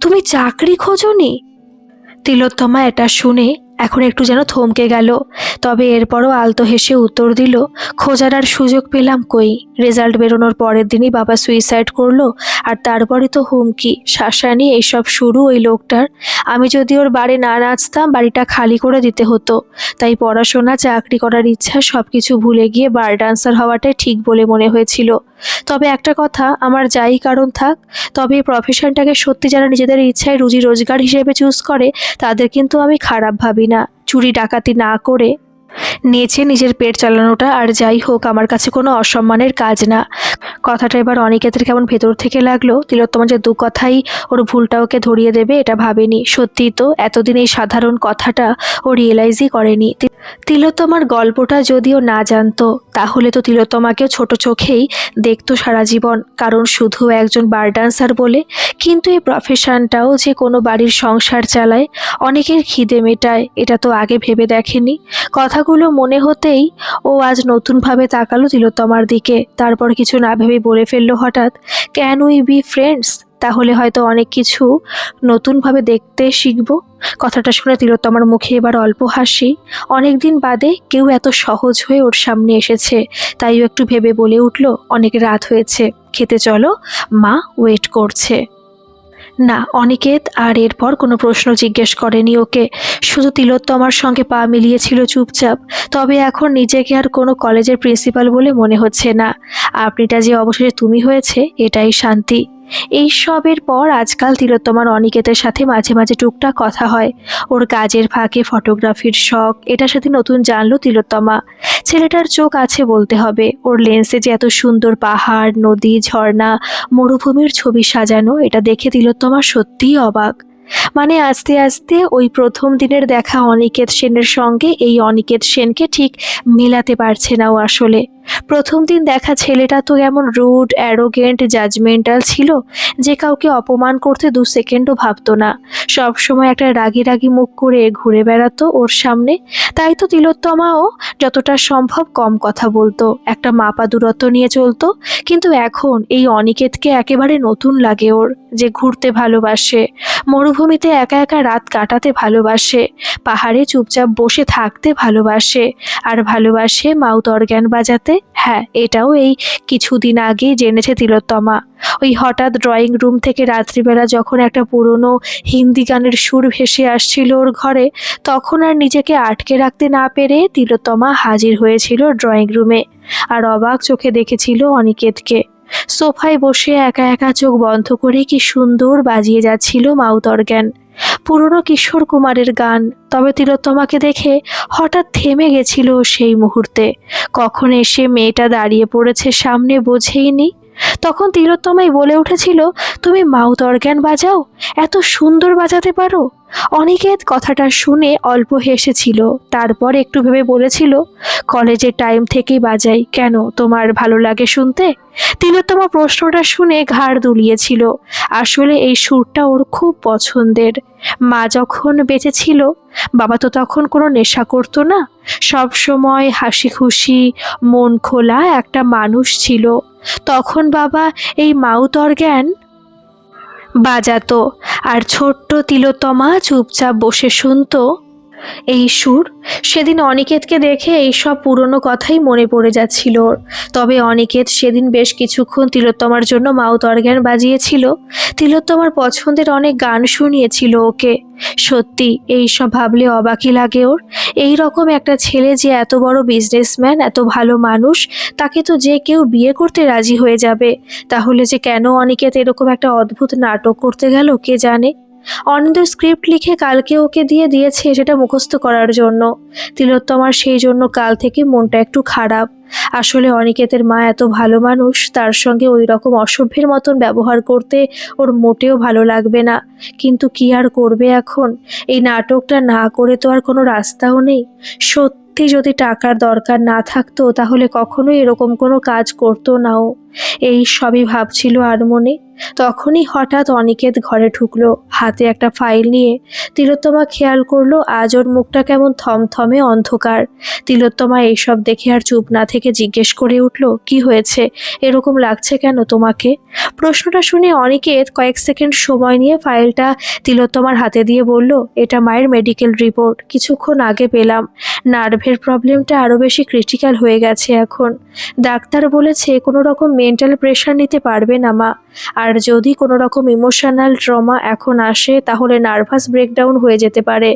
তুমি চাকরি খোঁজোনি? তিলোত্তমা এটা শুনে এখন একটু যেন থমকে গেল, তবে এরপরও আলতো হেসে উত্তর দিল, খোঁজার আর সুযোগ পেলাম কই? রেজাল্ট বেরোনোর পরের দিনই বাবা সুইসাইড করলো, আর তারপরে তো হুমকি, শাসানি, এইসব শুরু ওই লোকটার। আমি যদি ওর বাড়ি না নাচতাম বাড়িটা খালি করে দিতে হতো। তাই পড়াশোনা, চাকরি করার ইচ্ছা সব কিছু ভুলে গিয়ে বার ডান্সার হওয়াটাই ঠিক বলে মনে হয়েছিল। তবে একটা কথা, আমার যাই কারণ থাক, তবে এই প্রফেশনটাকে সত্যি যারা নিজেদের ইচ্ছায় রুজি রোজগার হিসেবে চুজ করে তাদের কিন্তু আমি খারাপ ভাবি না। চুরি ডাকাতি না করে নেচে নিজের পেট চালানোটা আর যাই হোক আমার কাছে কোনো অসম্মানের কাজ না। কথাটা এবার অনিকেতের কেমন ভেতর থেকে লাগলো। তিলোত্তমা যে 2 কথাই ওর ভুলটা ওকে ধরিয়ে দেবে এটা ভাবেনি। সত্যিই তো এতদিন এই সাধারণ কথাটা ও রিয়েলাইজই করেনি। তিলোত্তমার গল্পটা যদিও না জানতো তাহলে তো তিলোত্তমাকেও ছোট চোখেই দেখতো সারা জীবন, কারণ শুধু একজন বার ডান্সার বলে। কিন্তু এই প্রফেশনটাও যে কোনো বাড়ির সংসার চালায়, অনেকের খিদে মেটায়, এটা তো আগে ভেবে দেখেনি। কথাগুলো মনে হতেই ও আজ নতুনভাবে তাকালো তিলোত্তমার দিকে, তারপর কিছু না ভেবে বলে ফেললো হঠাৎ, ক্যান উই বি ফ্রেন্ডস? তাহলে হয়তো অনেক কিছু নতুনভাবে দেখতে শিখবো। কথাটা শুনে তিলোত্তমার মুখে এবার অল্প হাসি। অনেকদিন বাদে কেউ এত সহজ হয়ে ওর সামনে এসেছে, তাই ও একটু ভেবে বলে উঠল, অনেক রাত হয়েছে, খেতে চলো, মা ওয়েট করছে। না, অনিকেত আর এরপর কোনো প্রশ্ন জিজ্ঞেস করেনি ওকে, শুধু তিলোত্তমার সঙ্গে পা মিলিয়েছিল চুপচাপ। তবে এখন নিজেকে আর কোনো কলেজের প্রিন্সিপাল বলে মনে হচ্ছে না। আপনিটা যে অবশেষে তুমি হয়েছে এটাই শান্তি। এই সবের পর আজকাল তিলোত্তমার অনিকেতের সাথে মাঝে মাঝে টুকটাক কথা হয়। ওর কাজের ফাঁকে ফটোগ্রাফির শখ, এটার সাথে নতুন জানলো তিলোত্তমা। ছেলেটার চোখ আছে বলতে হবে, ওর লেন্সে যে এত সুন্দর পাহাড়, নদী, ঝর্ণা, মরুভূমির ছবি সাজানো, এটা দেখে তিলোত্তমা সত্যিই অবাক। মানে আস্তে আস্তে ওই প্রথম দিনের দেখা অনিকেত সেনের সঙ্গে এই অনিকেত সেনকে ঠিক মেলাতে পারছে না ও আসলে। প্রথম দিন দেখা ছেলেটা তো এমন রুড, অ্যারোগেন্ট, জাজমেন্টাল ছিল যে কাউকে অপমান করতে 2 সেকেন্ডও ভাবতো না। সব সময় একটা রাগী রাগী মুখ করে ঘুরে বেড়াতো ওর সামনে। তাই তো তিলোত্তমাও যতটা সম্ভব কম কথা বলতো, একটা মাপা দূরত্ব নিয়ে চলতো। কিন্তু এখন এই অনিকেতকে একেবারে নতুন লাগে ওর, যে ঘুরতে ভালোবাসে, মরুভূমিতে একা একা রাত কাটাতে ভালোবাসে, পাহাড়ে চুপচাপ বসে থাকতে ভালোবাসে, আর ভালোবাসে মাউথ অর্গ্যান বাজাতে। হ্যাঁ, এটাও এই কিছুদিন আগেই জেনেছে তিলোত্তমা। ওই হঠাৎ ড্রয়িং রুম থেকে রাত্রিবেলা যখন একটা পুরনো হিন্দি গানের সুর ভেসে আসছিল ওর ঘরে, তখন আর নিজেকে আটকে রাখতে না পেরে তিলোত্তমা হাজির হয়েছিল ড্রয়িং রুমে, আর অবাক চোখে দেখেছিল অনিকেতকে। সোফায় বসে একা একা চোখ বন্ধ করে কি সুন্দর বাজিয়ে যাচ্ছিল মাউথ অর্গ্যান, পুরনো কিশোর কুমারের গান। তবে তিলোত্তমাকে দেখে হঠাৎ থেমে গেছিল সেই মুহূর্তে। কখন এসে মেয়েটা দাঁড়িয়ে পড়েছে সামনে বোঝেইনি। তখন তিলোত্তমাই বলে উঠেছিল, তুমি মাউথ অর্গ্যান বাজাও? এত সুন্দর বাজাতে পারো? অনিকেত কথাটা শুনে অল্প হেসেছিল, তারপর একটু ভেবে বলেছিল, কলেজের টাইম থেকেই বাজাই। কেন, তোমার ভালো লাগে শুনতে? তিলোত্তমা প্রশ্নটা শুনে ঘাড় দুলিয়েছিল। আসলে এই সুরটা ওর খুব পছন্দের। মা যখন বেঁচে ছিল, বাবা তো তখন কোনো নেশা করতো না, সব সময় হাসি খুশি, মন খোলা একটা মানুষ ছিল। তখন বাবা এই মাউথ অর্গ্যান বাজাতো, আর ছোট্ট তিলোত্তমা চুপচাপ বসে শুনতো এই সুর। সেদিন অনিকেতকে দেখে এইসব পুরনো কথাই মনে পড়ে যাচ্ছিল ওর। তবে অনিকেত সেদিন বেশ কিছুক্ষণ তিলোত্তমার জন্য মাউথ অর্গ্যান বাজিয়েছিল। তিলোত্তমার পছন্দের অনেক গান শুনিয়েছিল ওকে। সত্যি এইসব ভাবলে অবাকই লাগে ওর। এই রকম একটা ছেলে যে এত বড় বিজনেসম্যান, এত ভালো মানুষ, তাকে তো যে কেউ বিয়ে করতে রাজি হয়ে যাবে। তাহলে যে কেন অনিকেত এরকম একটা অদ্ভুত নাটক করতে গেল কে জানে। অনিন্দ স্ক্রিপ্ট লিখে কালকে ওকে দিয়েছে সেটা মুখস্থ করার জন্য। তিলোত্তমার সেই জন্য কাল থেকে মনটা একটু খারাপ। আসলে অনিকেতের মা এত ভালো মানুষ, তার সঙ্গে ওই রকম অসভ্যের মতন ব্যবহার করতে ওর মোটেও ভালো লাগবে না। কিন্তু কি আর করবে এখন? এই নাটকটা না করে তো আর কোনো রাস্তাও নেই। সত্যি যদি টাকার দরকার না থাকতো তাহলে কখনোই এরকম কোনো কাজ করতো না ও। এই সবই ভাবছিল আর মনে। তখনই হঠাৎ অনিকেত ঘরে ঢুকলো, হাতে একটা ফাইল নিয়ে। তিলোত্তমা খেয়াল করলো আজ ওর মুখটা কেমন থমথমে অন্ধকার। তিলোত্তমা এইসব দেখে আর চুপ না থেকে জিজ্ঞেস করে উঠল, কি হয়েছে, এরকম লাগছে কেন তোমাকে? প্রশ্নটা শুনে অনিকেত কয়েক সেকেন্ড সময় নিয়ে ফাইলটা তিলোত্তমার হাতে দিয়ে বলল, এটা মায়ের মেডিকেল রিপোর্ট, কিছুক্ষণ আগে পেলাম। নার্ভের প্রবলেমটা আরও বেশি ক্রিটিক্যাল হয়ে গেছে এখন। ডাক্তার বলেছে কোনো রকম মেন্টাল প্রেশার নিতে পারবে না মা, আর যদি কোনো রকম ইমোশনাল ট্রমা এখন আসে তাহলে নার্ভাস ব্রেকডাউন হয়ে যেতে পারে।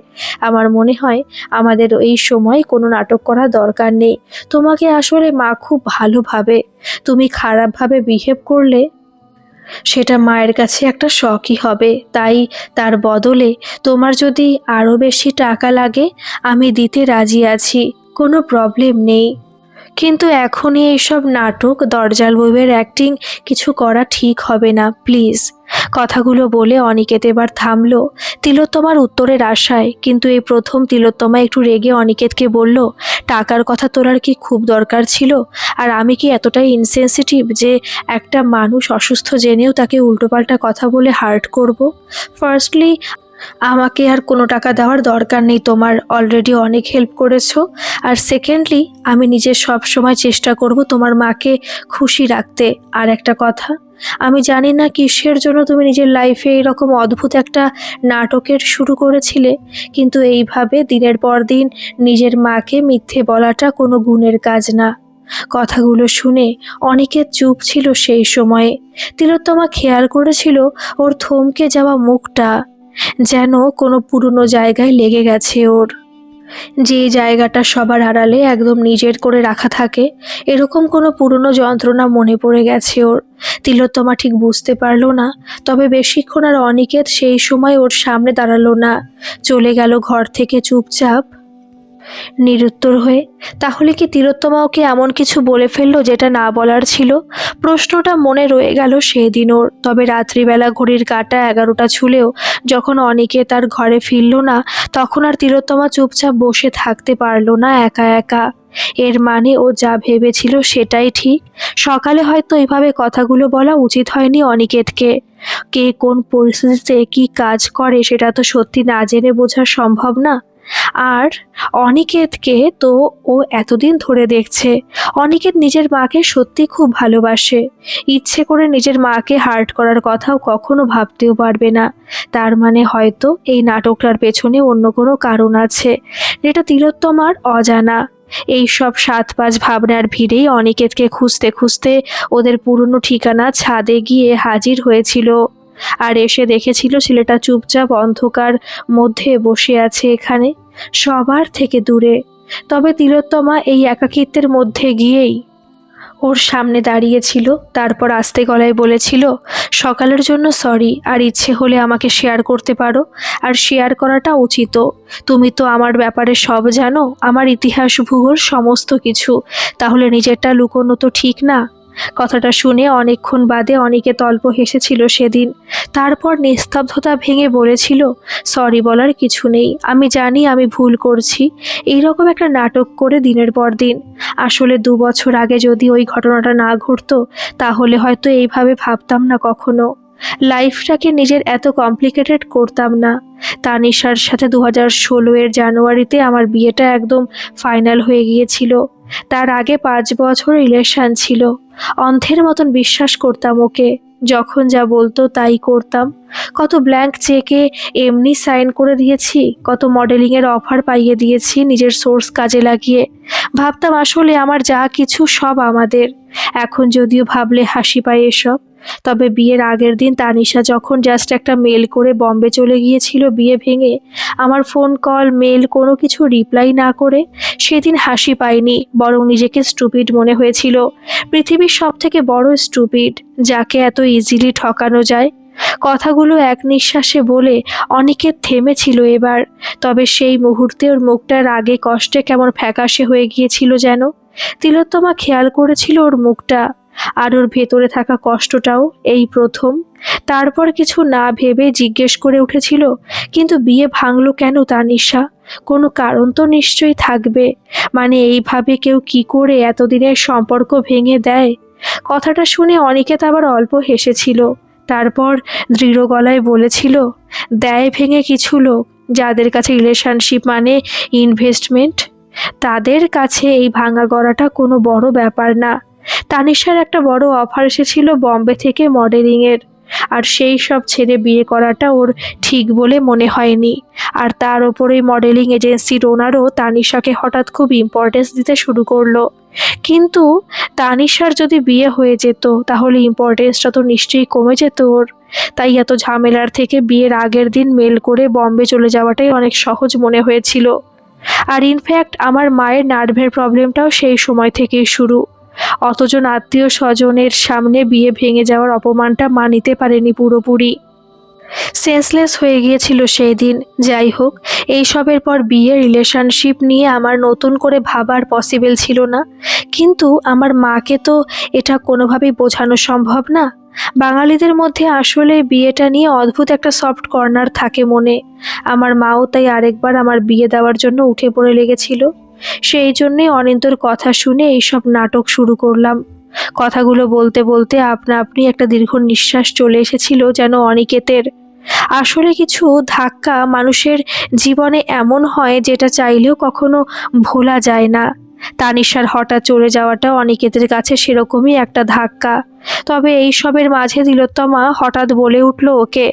আমার মনে হয় আমাদের এই সময় কোনো নাটক করার দরকার নেই। তোমাকে আসলে মা খুব ভালোভাবে, তুমি খারাপভাবে বিহেভ করলে সেটা মায়ের কাছে একটা শকই হবে। তাই তার বদলে তোমার যদি আরও বেশি টাকা লাগে আমি দিতে রাজি আছি, কোনো প্রবলেম নেই। কিন্তু এখনই এইসব নাটক, দরজাল বউয়ের অ্যাক্টিং কিছু করা ঠিক হবে না, প্লিজ। কথাগুলো বলে অনিকেত এবার থামলো তিলোত্তমার উত্তরের আশায়। কিন্তু এই প্রথম তিলোত্তমা একটু রেগে অনিকেতকে বলল, টাকার কথা তোলার কি খুব দরকার ছিল? আর আমি কি এতটাই ইনসেনসিটিভ যে একটা মানুষ অসুস্থ জেনেও তাকে উল্টোপাল্টা কথা বলে হার্ট করব? ফার্স্টলি আমাকে আর কোনো টাকা দেওয়ার দরকার নেই, তোমার অলরেডি অনেক হেল্প করেছো। আর সেকেন্ডলি আমি নিজের সব সময় চেষ্টা করব তোমার মাকে খুশি রাখতে। আর একটা কথা, আমি জানি না কিসের জন্য তুমি নিজের লাইফে এরকম অদ্ভুত একটা নাটকের শুরু করেছিলে, কিন্তু এইভাবে দিনের পর দিন নিজের মাকে মিথ্যে বলাটা কোনো গুণের কাজ না। কথাগুলো শুনে অনিকেত চুপ ছিল সেই সময়ে। তিলোত্তমা খেয়াল করেছিল ওর থমকে যাওয়া মুখটা যেন কোনো পুরনো জায়গায় লেগে গেছে ওর, যে জায়গাটা সবার আড়ালে একদম নিজের করে রাখা থাকে। এরকম কোনো পুরনো যন্ত্রণা মনে পড়ে গেছে ওর। তিলোত্তমা ঠিক বুঝতে পারলো না। তবে বেশিক্ষণ আর অনিকেত সেই সময় ওর সামনে দাঁড়ালো না, চলে গেল ঘর থেকে চুপচাপ নিরুত্তর হয়ে। তাহলে কি তিলোত্তমা ওকে এমন কিছু বলে ফেললো যেটা না বলার ছিল? প্রশ্নটা মনে রয়ে গেল সেদিন ওর। তবে রাত্রিবেলা ঘড়ির কাঁটা 11টা ছুলেও যখন অনিকে তার ঘরে ফিরল না, তখন আর তিলোত্তমা চুপচাপ বসে থাকতে পারলো না একা একা। এর মানে ও যা ভেবেছিল সেটাই ঠিক। সকালে হয়তো এভাবে কথাগুলো বলা উচিত হয়নি অনিকেতকে। কে কোন পরিস্থিতিতে কি কাজ করে সেটা তো সত্যি না জেনে বোঝা সম্ভব না। আর অনিকেতকে তো ও এতদিন ধরে দেখছে। অনিকেত নিজের মাকে সত্যি খুব ভালোবাসে। ইচ্ছে করে নিজের মাকে হার্ট করার কথাও কখনো ভাবতেও পারবে না। তার মানে হয়তো এই নাটকটার পেছনে অন্য কোনো কারণ আছে, যেটা তিলোত্তমার অজানা। এই সব সাত পাঁচ ভাবনার ভিড়েই অনিকেতকে খুঁজতে খুঁজতে ওদের পুরনো ঠিকানা ছাদে গিয়ে হাজির হয়েছিল। আর এসে দেখেছিল ছেলেটা চুপচাপ অন্ধকার মধ্যে বসে আছে এখানে, সবার থেকে দূরে। তবে তিলোত্তমা এই একাকিত্বের মধ্যে গিয়েই ওর সামনে দাঁড়িয়েছিল। তারপর আস্তে গলায় বলেছিল, সকালের জন্য সরি, আর ইচ্ছে হলে আমাকে শেয়ার করতে পারো, আর শেয়ার করাটা উচিত। তুমি তো আমার ব্যাপারে সব জানো, আমার ইতিহাস ভূগোল সমস্ত কিছু, তাহলে নিজেরটা লুকোনো তো ঠিক না। কথাটা শুনে অনেকক্ষণ বাদে অনিকেত অল্প হেসেছিল সেদিন। তারপর নিস্তব্ধতা ভেঙে বলেছিল, সরি বলার কিছু নেই, আমি জানি আমি ভুল করছি এইরকম একটা নাটক করে দিনের পর দিন। আসলে 2 বছর আগে যদি ওই ঘটনাটা না ঘটতো তাহলে হয়তো এইভাবে ভাবতাম না কখনো। লাইফটাকে নিজের এত কমপ্লিকেটেড করতাম না। তানিশার সাথে 2016 জানুয়ারিতে আমার বিয়েটা একদম ফাইনাল হয়ে গিয়েছিল। তার আগে 5 বছর রিলেশন ছিল। অন্ধের মতন বিশ্বাস করতাম ওকে, যখন যা বলতো তাই করতাম। কত ব্ল্যাঙ্ক চেকে এমনি সাইন করে দিয়েছি, কত মডেলিংয়ের অফার পাইয়ে দিয়েছি নিজের সোর্স কাজে লাগিয়ে। ভাবতাম আসলে আমার যা কিছু সব আমাদের। এখন যদিও ভাবলে হাসি পায় এসব। তবে বিয়ের আগের দিন তানিশা যখন জাস্ট একটা মেল করে বম্বে চলে গিয়েছিল বিয়ে ভেঙে, আমার ফোন কল মেল কোনো কিছু রিপ্লাই না করে, সেদিন হাসি পাইনি, বরং নিজেকে স্টুপিড মনে হয়েছিল। পৃথিবীর সব থেকে বড় স্টুপিড, যাকে এত ইজিলি ঠকানো যায়। কথাগুলো এক নিঃশ্বাসে বলে অনিকেত থেমেছিল এবার। তবে সেই মুহূর্তে ওর মুখটার আগে কষ্টে কেমন ফ্যাকাশে হয়ে গিয়েছিল যেন। তিলোত্তমা খেয়াল করেছিল ওর মুখটা, আর ওর ভেতরে থাকা কষ্টটাও এই প্রথম। তারপর কিছু না ভেবে জিজ্ঞেস করে উঠেছিল, কিন্তু বিয়ে ভাঙলো কেন তানিশা? কোনো কারণ তো নিশ্চয়ই থাকবে। মানে এইভাবে কেউ কি করে এতদিনের সম্পর্ক ভেঙে দেয়? কথাটা শুনে অনিকেত আবার অল্প হেসেছিল। তারপর দৃঢ় গলায় বলেছিল, দেয় ভেঙে কিছু লোক, যাদের কাছে রিলেশনশিপ মানে ইনভেস্টমেন্ট, তাদের কাছে এই ভাঙা গড়াটা কোনো বড় ব্যাপার না। তানিশার একটা বড় অফার এসেছিল বম্বে থেকে মডেলিংয়ের, আর সেই সব ছেড়ে বিয়ে করাটা ওর ঠিক বলে মনে হয়নি। আর তার ওপরেই মডেলিং এজেন্সির ওনারও তানিশাকে হঠাৎ খুব ইম্পর্টেন্স দিতে শুরু করলো। কিন্তু তানিশার যদি বিয়ে হয়ে যেত তাহলে ইম্পর্টেন্সটা তো নিশ্চয়ই কমে যেত ওর। তাই এত ঝামেলার থেকে বিয়ের আগের দিন মেল করে বম্বে চলে যাওয়াটাই অনেক সহজ মনে হয়েছিল। আর ইনফ্যাক্ট আমার মায়ের নার্ভের প্রবলেমটাও সেই সময় থেকেই শুরু। অতজন আত্মীয় স্বজনের সামনে বিয়ে ভেঙে যাওয়ার অপমানটা মা নিতে পারেনি পুরোপুরি। সেন্সলেস হয়ে গিয়েছিল সেই দিন। যাই হোক, এইসবের পর বিয়ে রিলেশনশিপ নিয়ে আমার নতুন করে ভাবার পসিবল ছিল না। কিন্তু আমার মাকে তো এটা কোনোভাবেই বোঝানো সম্ভব না। বাঙালিদের মধ্যে আসলে বিয়েটা নিয়ে অদ্ভুত একটা সফট কর্নার থাকে মনে। আমার মাও তাই আরেকবার আমার বিয়ে দেওয়ার জন্য উঠে পড়ে লেগেছিল। সেই জন্যেই অনিন্দর কথা শুনে এইসব নাটক শুরু করলাম। কথাগুলো বলতে বলতে আপনা আপনি একটা দীর্ঘ নিঃশ্বাস চলে এসেছিল যেন অনিকেতের। আসলে কিছু ধাক্কা মানুষের জীবনে এমন হয় যেটা চাইলেও কখনো ভোলা যায় না। তানিশার হঠাৎ চলে যাওয়াটা অনিকেতের কাছে সেরকমই একটা ধাক্কা। তবে এই সবের মাঝে তিলোত্তমা হঠাৎ বলে উঠল ওকে,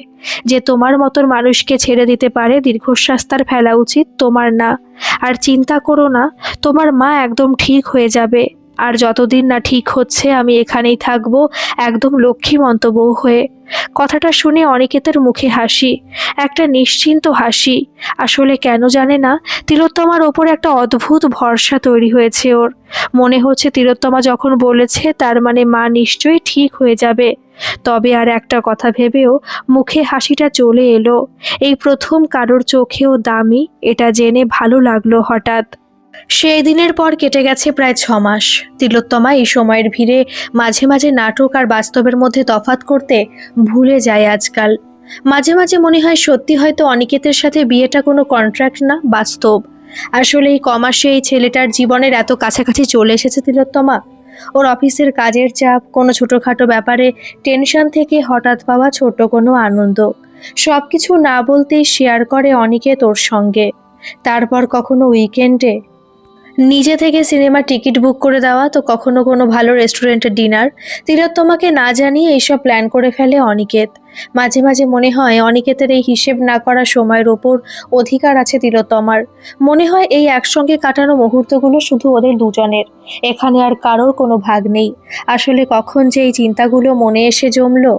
যে তোমার মতন মানুষকে ছেড়ে দিতে পারে দীর্ঘশ্বাস তার ফেলা উচিত, তোমার না। আর চিন্তা করো না, তোমার মা একদম ঠিক হয়ে যাবে। আর যতদিন না ঠিক হচ্ছে আমি এখানেই থাকবো, একদম লক্ষ্মীমন্ত বউ হয়ে। কথাটা শুনে অনিকেতের মুখে হাসি, একটা নিশ্চিন্ত হাসি। আসলে কেন জানে না, তিলোত্তমার ওপর একটা অদ্ভুত ভরসা তৈরি হয়েছে ওর। মনে হচ্ছে তিলোত্তমা যখন বলেছে তার মানে মা নিশ্চয়ই ঠিক হয়ে যাবে। তবে আর একটা কথা ভেবেও মুখে হাসিটা চলে এলো। এই প্রথম কারোর চোখেও দামি, এটা জেনে ভালো লাগলো হঠাৎ। সেই দিনের পর কেটে গেছে প্রায় 6 মাস। তিলোত্তমা এই সময়ের ভিড়ে মাঝে মাঝে নাটক আর বাস্তবের মধ্যে তফাৎ করতে ভুলে যায় আজকাল। মাঝে মাঝে মনে হয় সত্যি হয়তো অনিকেতের সাথে বিয়েটা কোনো কন্ট্রাক্ট না, বাস্তব। আসলে এই কমাসে এই ছেলেটার জীবনের এত কাছাকাছি চলে এসেছে তিলোত্তমা। ওর অফিসের কাজের চাপ, কোনো ছোটোখাটো ব্যাপারে টেনশন থেকে হঠাৎ পাওয়া ছোট কোনো আনন্দ, সব কিছু না বলতেই শেয়ার করে অনিকেত ওর সঙ্গে। তারপর কখনো উইকেন্ডে নিজে থেকে সিনেমা টিকিট বুক করে দেওয়া, তো কখনো কোনো ভালো রেস্টুরেন্টের ডিনার। তিলোত্তমাকে না জানিয়ে এইসব প্ল্যান করে ফেলে অনিকেত। মাঝে মাঝে মনে হয় অনিকেতের এই হিসেব না করা সময়ের ওপর অধিকার আছে তিলোত্তমার। মনে হয় এই একসঙ্গে কাটানো মুহূর্তগুলো শুধু ওদের দুজনের, এখানে আর কারোর কোনো ভাগ নেই। আসলে কখন যে এই চিন্তাগুলো মনে এসে জমলো,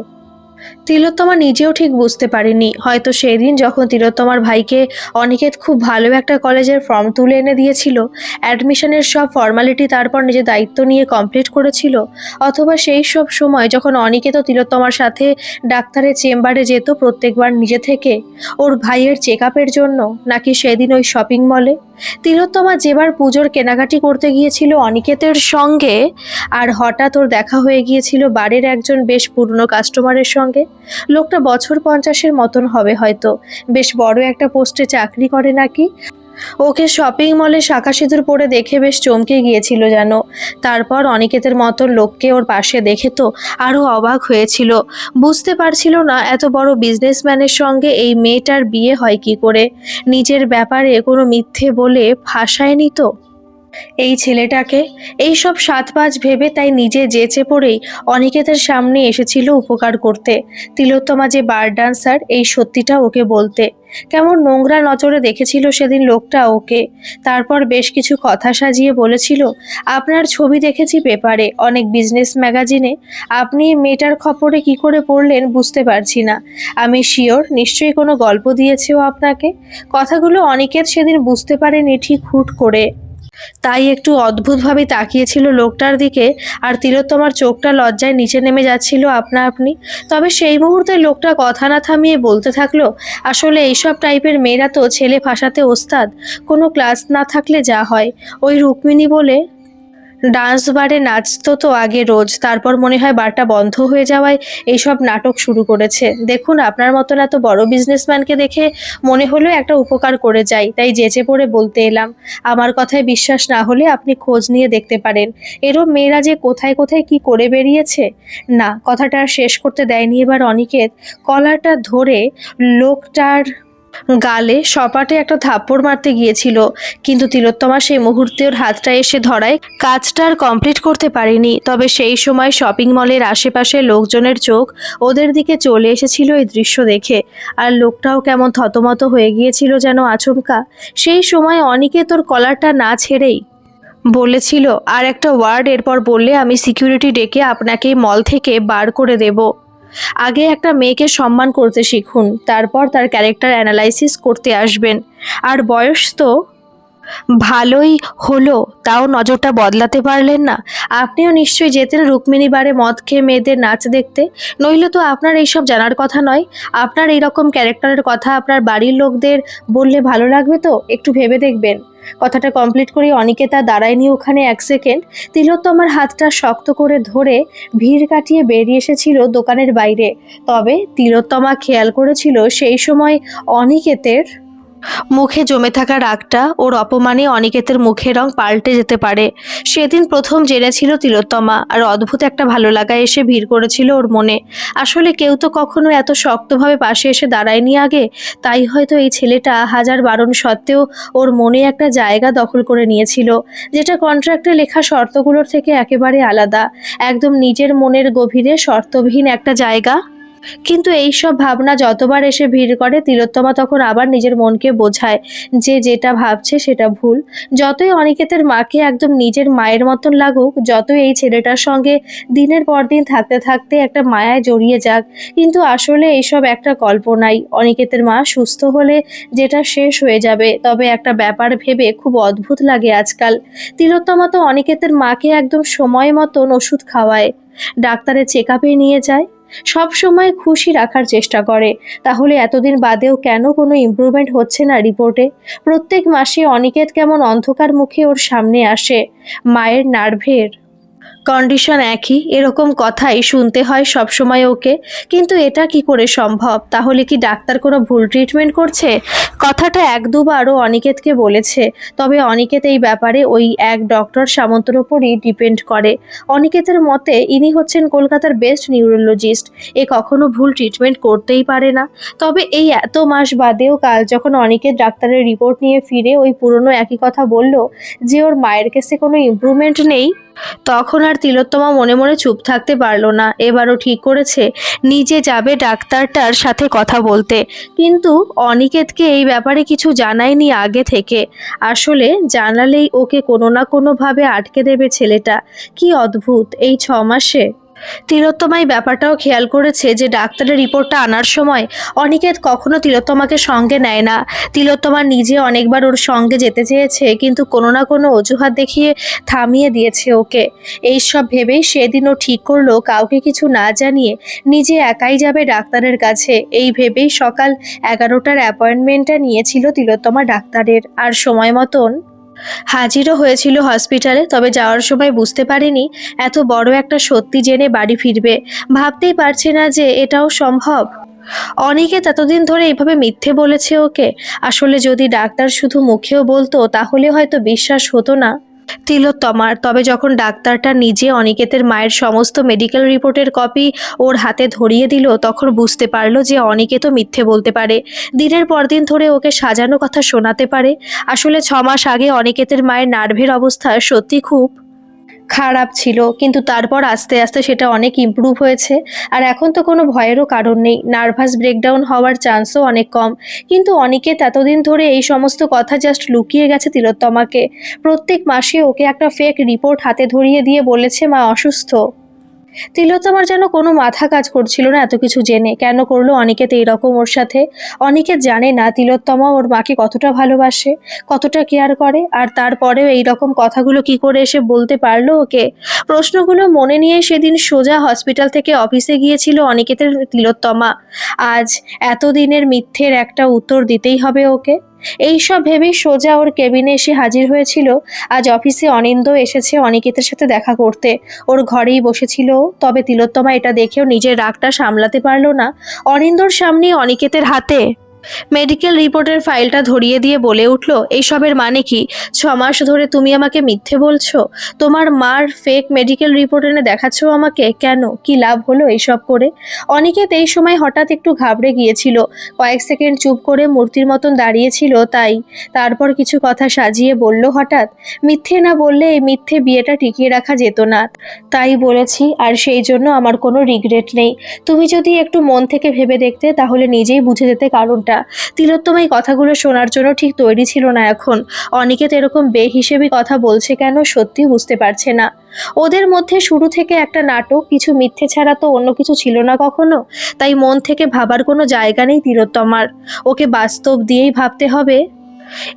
তিলোত্তমা নিজেও ঠিক বুঝতে পারেনি। হয়তো সেই দিন যখন তিলোত্তমার ভাইকে অনিকেত খুব ভালো একটা কলেজের ফর্ম তুলে এনে দিয়েছিল, অ্যাডমিশনের সব ফর্মালিটি তারপর নিজের দায়িত্ব নিয়ে কমপ্লিট করেছিল, অথবা সেই সব সময় যখন অনিকেতও তিলোত্তমার সাথে ডাক্তারের চেম্বারে যেত প্রত্যেকবার নিজে থেকে ওর ভাইয়ের চেক আপের জন্য, নাকি সেদিন ওই শপিং মলে তিলোত্তমা যেবার পুজোর কেনাকাটি করতে গিয়েছিল অনিকেতের সঙ্গে, আর হঠাৎ ওর দেখা হয়ে গিয়েছিল বাড়ির একজন বেশ পুরনো কাস্টমারের সঙ্গে। লোকটা বছর 50-এর মতন হবে হয়তো, বেশ বড় একটা পোস্টে চাকরি করে নাকি। ওকে শপিং মলে শাঁখা সিঁদুর পরে দেখে বেশ চমকে গিয়েছিল যেন। তারপর অনিকেতের মতন লোককে ওর পাশে দেখে তো আরও অবাক হয়েছিল। বুঝতে পারছিল না এত বড় বিজনেসম্যানের সঙ্গে এই মেয়েটার বিয়ে হয় কি করে। নিজের ব্যাপারে কোনো মিথ্যে বলে ফাঁসায়নি তো এই ছেলেটাকে। এই সব সাতপাঁচ ভেবে তাই নিজে যেচে পড়েই অনিকেতের সামনে এসেছিল উপকার করতে। তিলোত্তমা যে বার ডান্সার এই সত্যিটা ওকে বলতে। কেমন নোংরা নজরে দেখেছিল সেদিন লোকটা ওকে। তারপর বেশ কিছু কথা সাজিয়ে বলেছিল, আপনার ছবি দেখেছি পেপারে, অনেক বিজনেস ম্যাগাজিনে। আপনি মেয়েটার খবরে কি করে পড়লেন বুঝতে পারছি না। আমি শিওর নিশ্চয়ই কোনো গল্প দিয়েছেও আপনাকে। কথাগুলো অনিকেত সেদিন বুঝতে পারেনি ঠিক হুট করে, তাই একটু অদ্ভুতভাবে তাকিয়েছিল লোকটার দিকে, আর তিলোত্তমার চোখটা লজ্জায় নিচে নেমে যাচ্ছিল আপনা আপনি। তবে সেই মুহূর্তে লোকটা কথা না থামিয়ে বলতে থাকলো, আসলে এইসব টাইপের মেয়েরা তো ছেলে ফাঁসাতে ওস্তাদ। কোনো ক্লাস না থাকলে যা হয়, ওই রুক্মিণী বলে ডান্স বারে নাচতো তো আগে রোজ, তারপর মনে হয় বারটা বন্ধ হয়ে যাওয়ায় এইসব নাটক শুরু করেছে। দেখুন, আপনার মতন এত বড় বিজনেসম্যানকে দেখে মনে হলো একটা উপকার করে যাই, তাই যেচে পড়ে বলতে এলাম। আমার কথায় বিশ্বাস না হলে আপনি খোঁজ নিয়ে দেখতে পারেন। এরম মেয়েরা যে কোথায় কোথায় কি করে বেরিয়েছে। না, কথাটা আর শেষ করতে দেয়নি এবার অনিকেত। কলারটা ধরে লোকটার গালে সপাটে একটা থাপ্পড় মারতে গিয়েছিল, কিন্তু তিলোত্তমা সেই মুহূর্তে ওর হাতটা এসে ধরায় কাজটা আর কমপ্লিট করতে পারেনি। তবে সেই সময় শপিং মলের আশেপাশে লোকজনের চোখ ওদের দিকে চলে এসেছিল এই দৃশ্য দেখে, আর লোকটাও কেমন থতমত হয়ে গিয়েছিল যেন আচমকা। সেই সময় অনিকেত ওর কলারটা না ছেড়েই বলেছিল, আর একটা ওয়ার্ড এরপর বললে আমি সিকিউরিটি ডেকে আপনাকে মল থেকে বার করে দেব। আগে একটা মেয়েকে সম্মান করতে শিখুন, তারপর তার ক্যারেক্টার অ্যানালাইসিস করতে আসবেন। আর বয়স তো ভালোই হলো, তাও নজরটা বদলাতে পারলেন না। আপনিও নিশ্চয়ই যেতেন রুক্মিণী বারে মদ খেয়ে মেয়েদের নাচ দেখতে, নইলে তো আপনার এইসব জানার কথা নয়। আপনার এইরকম ক্যারেক্টারের কথা আপনার বাড়ির লোকদের বললে ভালো লাগবে তো, একটু ভেবে দেখবেন। কথাটা কমপ্লিট করে অনিকেতা দাঁড়ায়নি ওখানে এক সেকেন্ড। তিলোত্তমার হাতটা শক্ত করে ধরে ভিড় কাটিয়ে বেরিয়ে এসেছিল দোকানের বাইরে। তবে তিলোত্তমা খেয়াল করেছিল সেই সময় অনিকেতের মুখে জমে থাকা রাগটা ওর অপমানে অনিকেতের মুখের রং পাল্টে যেতে পারে। সেদিন প্রথম জেনেছিল তিলোত্তমা, আর অদ্ভুত একটা ভালো লাগা এসে ভিড় করেছিল ওর মনে। আসলে কেউ তো কখনো এত শক্তভাবে পাশে এসে দাঁড়ায়নি আগে, তাই হয়তো এই ছেলেটা হাজার বারণ সত্ত্বেও ওর মনে একটা জায়গা দখল করে নিয়েছিল, যেটা কন্ট্রাক্টে লেখা শর্তগুলোর থেকে একেবারে আলাদা, একদম নিজের মনের গভীরে শর্তবিহীন একটা জায়গা। কিন্তু এই সব ভাবনা যতবার এসে ভিড় করে তিলোত্তমা তখন আবার নিজের মনকে বোঝায় যে যেটা ভাবছে সেটা ভুল। যতই অনিকেতের মাকে একদম নিজের মায়ের মতন লাগুক, যতই এই ছেলেটার সঙ্গে দিনের পর দিন থাকতে থাকতে একটা মায়ায় জড়িয়ে যাক, কিন্তু আসলে এইসব একটা কল্পনাই। অনিকেতের মা সুস্থ হলে যেটা শেষ হয়ে যাবে। তবে একটা ব্যাপার ভেবে খুব অদ্ভুত লাগে আজকাল, তিলোত্তমা তো অনিকেতের মাকে একদম সময় মতন ওষুধ খাওয়ায়, ডাক্তারের চেক আপে নিয়ে যায়, সব সময় খুশি রাখার চেষ্টা করে। তাহলে এতদিন বাদেও কেন কোনো ইমপ্রুভমেন্ট হচ্ছে না রিপোর্টে? প্রত্যেক মাসে অনিকেত কেমন অন্ধকার মুখে ওর সামনে আসে, মায়ের নার্ভের কন্ডিশন একই, এরকম কথাই শুনতে হয় সবসময় ওকে। কিন্তু এটা কি করে সম্ভব? তাহলে কি ডাক্তার কোনো ভুল ট্রিটমেন্ট করছে? কথাটা এক দুবারও অনিকেতকে বলেছে, তবে অনিকেত এই ব্যাপারে ওই এক ডক্টর সামন্তর ওপরই ডিপেন্ড করে। অনিকেতের মতে ইনি হচ্ছেন কলকাতার বেস্ট নিউরোলজিস্ট, এ কখনো ভুল ট্রিটমেন্ট করতেই পারে না। তবে এই এত মাস বাদেও কাল যখন অনিকেত ডাক্তারের রিপোর্ট নিয়ে ফিরে ওই পুরনো একই কথা বলল যে ওর মায়ের কেসে কোনো ইমপ্রুভমেন্ট নেই, তখন আর তিলোত্তমা মনে মনে চুপ থাকতে পারল না। এবারও ঠিক করেছে নিজে যাবে ডাক্তারটার সাথে কথা বলতে। কিন্তু অনিকেতকে এই ব্যাপারে কিছু জানায়নি আগে থেকে। আসলে জানালেই ওকে কোনো না কোনোভাবে আটকে দেবে ছেলেটা। কি অদ্ভুত এই 6 মাসে। তিলোত্তমা এই ব্যাপারটাও খেয়াল করেছে যে ডাক্তারের রিপোর্টটা আনার সময় অনিকেত কখনো তিলোত্তমাকে সঙ্গে নেয় না। তিলোত্তমা নিজে অনেকবার ওর সঙ্গে যেতে চেয়েছে, কিন্তু কোনো না কোনো অজুহাত দেখিয়ে থামিয়ে দিয়েছে ওকে। এইসব ভেবেই সেদিন ও ঠিক করলো কাউকে কিছু না জানিয়ে নিজে একাই যাবে ডাক্তারের কাছে। এই ভেবেই সকাল 11টার অ্যাপয়েন্টমেন্টটা নিয়েছিল তিলোত্তমা ডাক্তারের, আর সময় মতন হাজিরও হয়েছিল হসপিটালে। তবে যাওয়ার সময় বুঝতে পারেনি এত বড় একটা সত্যি জেনে বাড়ি ফিরবে। ভাবতেই পারছে না যে এটাও সম্ভব। অনিকেত এতদিন ধরে এইভাবে মিথ্যে বলেছে ওকে। আসলে যদি ডাক্তার শুধু মুখেও বলতো তাহলে হয়তো বিশ্বাস হতো না তিলোত্তমার। তবে যখন ডাক্তারটা নিজে অনিকেতের মায়ের সমস্ত মেডিকেল রিপোর্টের কপি ওর হাতে ধরিয়ে দিল, তখন বুঝতে পারলো যে অনিকেতও মিথ্যে বলতে পারে, দিনের পর দিন ধরে ওকে সাজানো কথা শোনাতে পারে। আসলে 6 মাস আগে অনিকেতের মায়ের নার্ভের অবস্থা সত্যি খুব খারাপ ছিল, কিন্তু তারপর আস্তে আস্তে সেটা অনেক ইমপ্রুভ হয়েছে। আর এখন তো কোনো ভয়েরও কারণ নেই, নার্ভাস ব্রেকডাউন হওয়ার চান্সও অনেক কম। কিন্তু অনিকেত এতদিন ধরে এই সমস্ত কথা জাস্ট লুকিয়ে গেছে তিলোত্তমাকে। প্রত্যেক মাসে ওকে একটা ফেক রিপোর্ট হাতে ধরিয়ে দিয়ে বলেছে মা অসুস্থ। তিলোত্তমার যেন কোনো মাথা কাজ করছিল না এত কিছু জেনে। কেন করলো অনিকেত এইরকম ওর সাথে? অনিকেত জানে না তিলোত্তমা ওর মাকে কতটা ভালোবাসে, কতটা কেয়ার করে, আর তারপরেও এইরকম কথাগুলো কি করে এসে বলতে পারলো ওকে? প্রশ্নগুলো মনে নিয়ে সেদিন সোজা হসপিটাল থেকে অফিসে গিয়েছিল অনিকেতের তিলোত্তমা। আজ এতদিনের মিথ্যের একটা উত্তর দিতেই হবে ওকে। এইসব ভেবেই সোজা ওর কেবিনে এসে হাজির হয়েছিল। আজ অফিসে অনিন্দ এসেছে অনিকেতের সাথে দেখা করতে। ওর ঘরেই বসেছিল ও। তবে তিলোত্তমা এটা দেখেও নিজের রাগটা সামলাতে পারল না। অনিন্দর সামনে অনিকেতের হাতে মেডিকেল রিপোর্টের ফাইলটা ধরিয়ে দিয়ে বলে উঠল, এইসবের মানে কি? 6 মাস ধরে তুমি আমাকে মিথ্যে বলছো? তোমার মার ফেক মেডিকেল রিপোর্ট এনে দেখাচ্ছ আমাকে? কেন, কি লাভ হলো এইসব করে? অনিকেত এই সময় হঠাৎ একটু ঘাবড়ে গিয়েছিল। কয়েক সেকেন্ড চুপ করে মূর্তির মতন দাঁড়িয়েছিল। তারপর কিছু কথা সাজিয়ে বলল হঠাৎ, মিথ্যে না বললে এই মিথ্যে বিয়েটা টিকিয়ে রাখা যেত না, তাই বলেছি। আর সেই জন্য আমার কোনো রিগ্রেট নেই। তুমি যদি একটু মন থেকে ভেবে দেখতে তাহলে নিজেই বুঝে যেতে কারণটা। তিলোত্তমা এই কথাগুলো শোনার জন্য ঠিক তৈরি ছিল না এখন। অনিকেত এরকম বেহিসেবি কথা বলছে কেন সত্যি বুঝতে পারছে না। ওদের মধ্যে শুরু থেকে একটা নাটক, কিছু মিথ্যে ছাড়া তো অন্য কিছু ছিল না কখনো। তাই মন থেকে ভাবার কোনো জায়গা নেই তিলোত্তমার। ওকে বাস্তব দিয়েই ভাবতে হবে।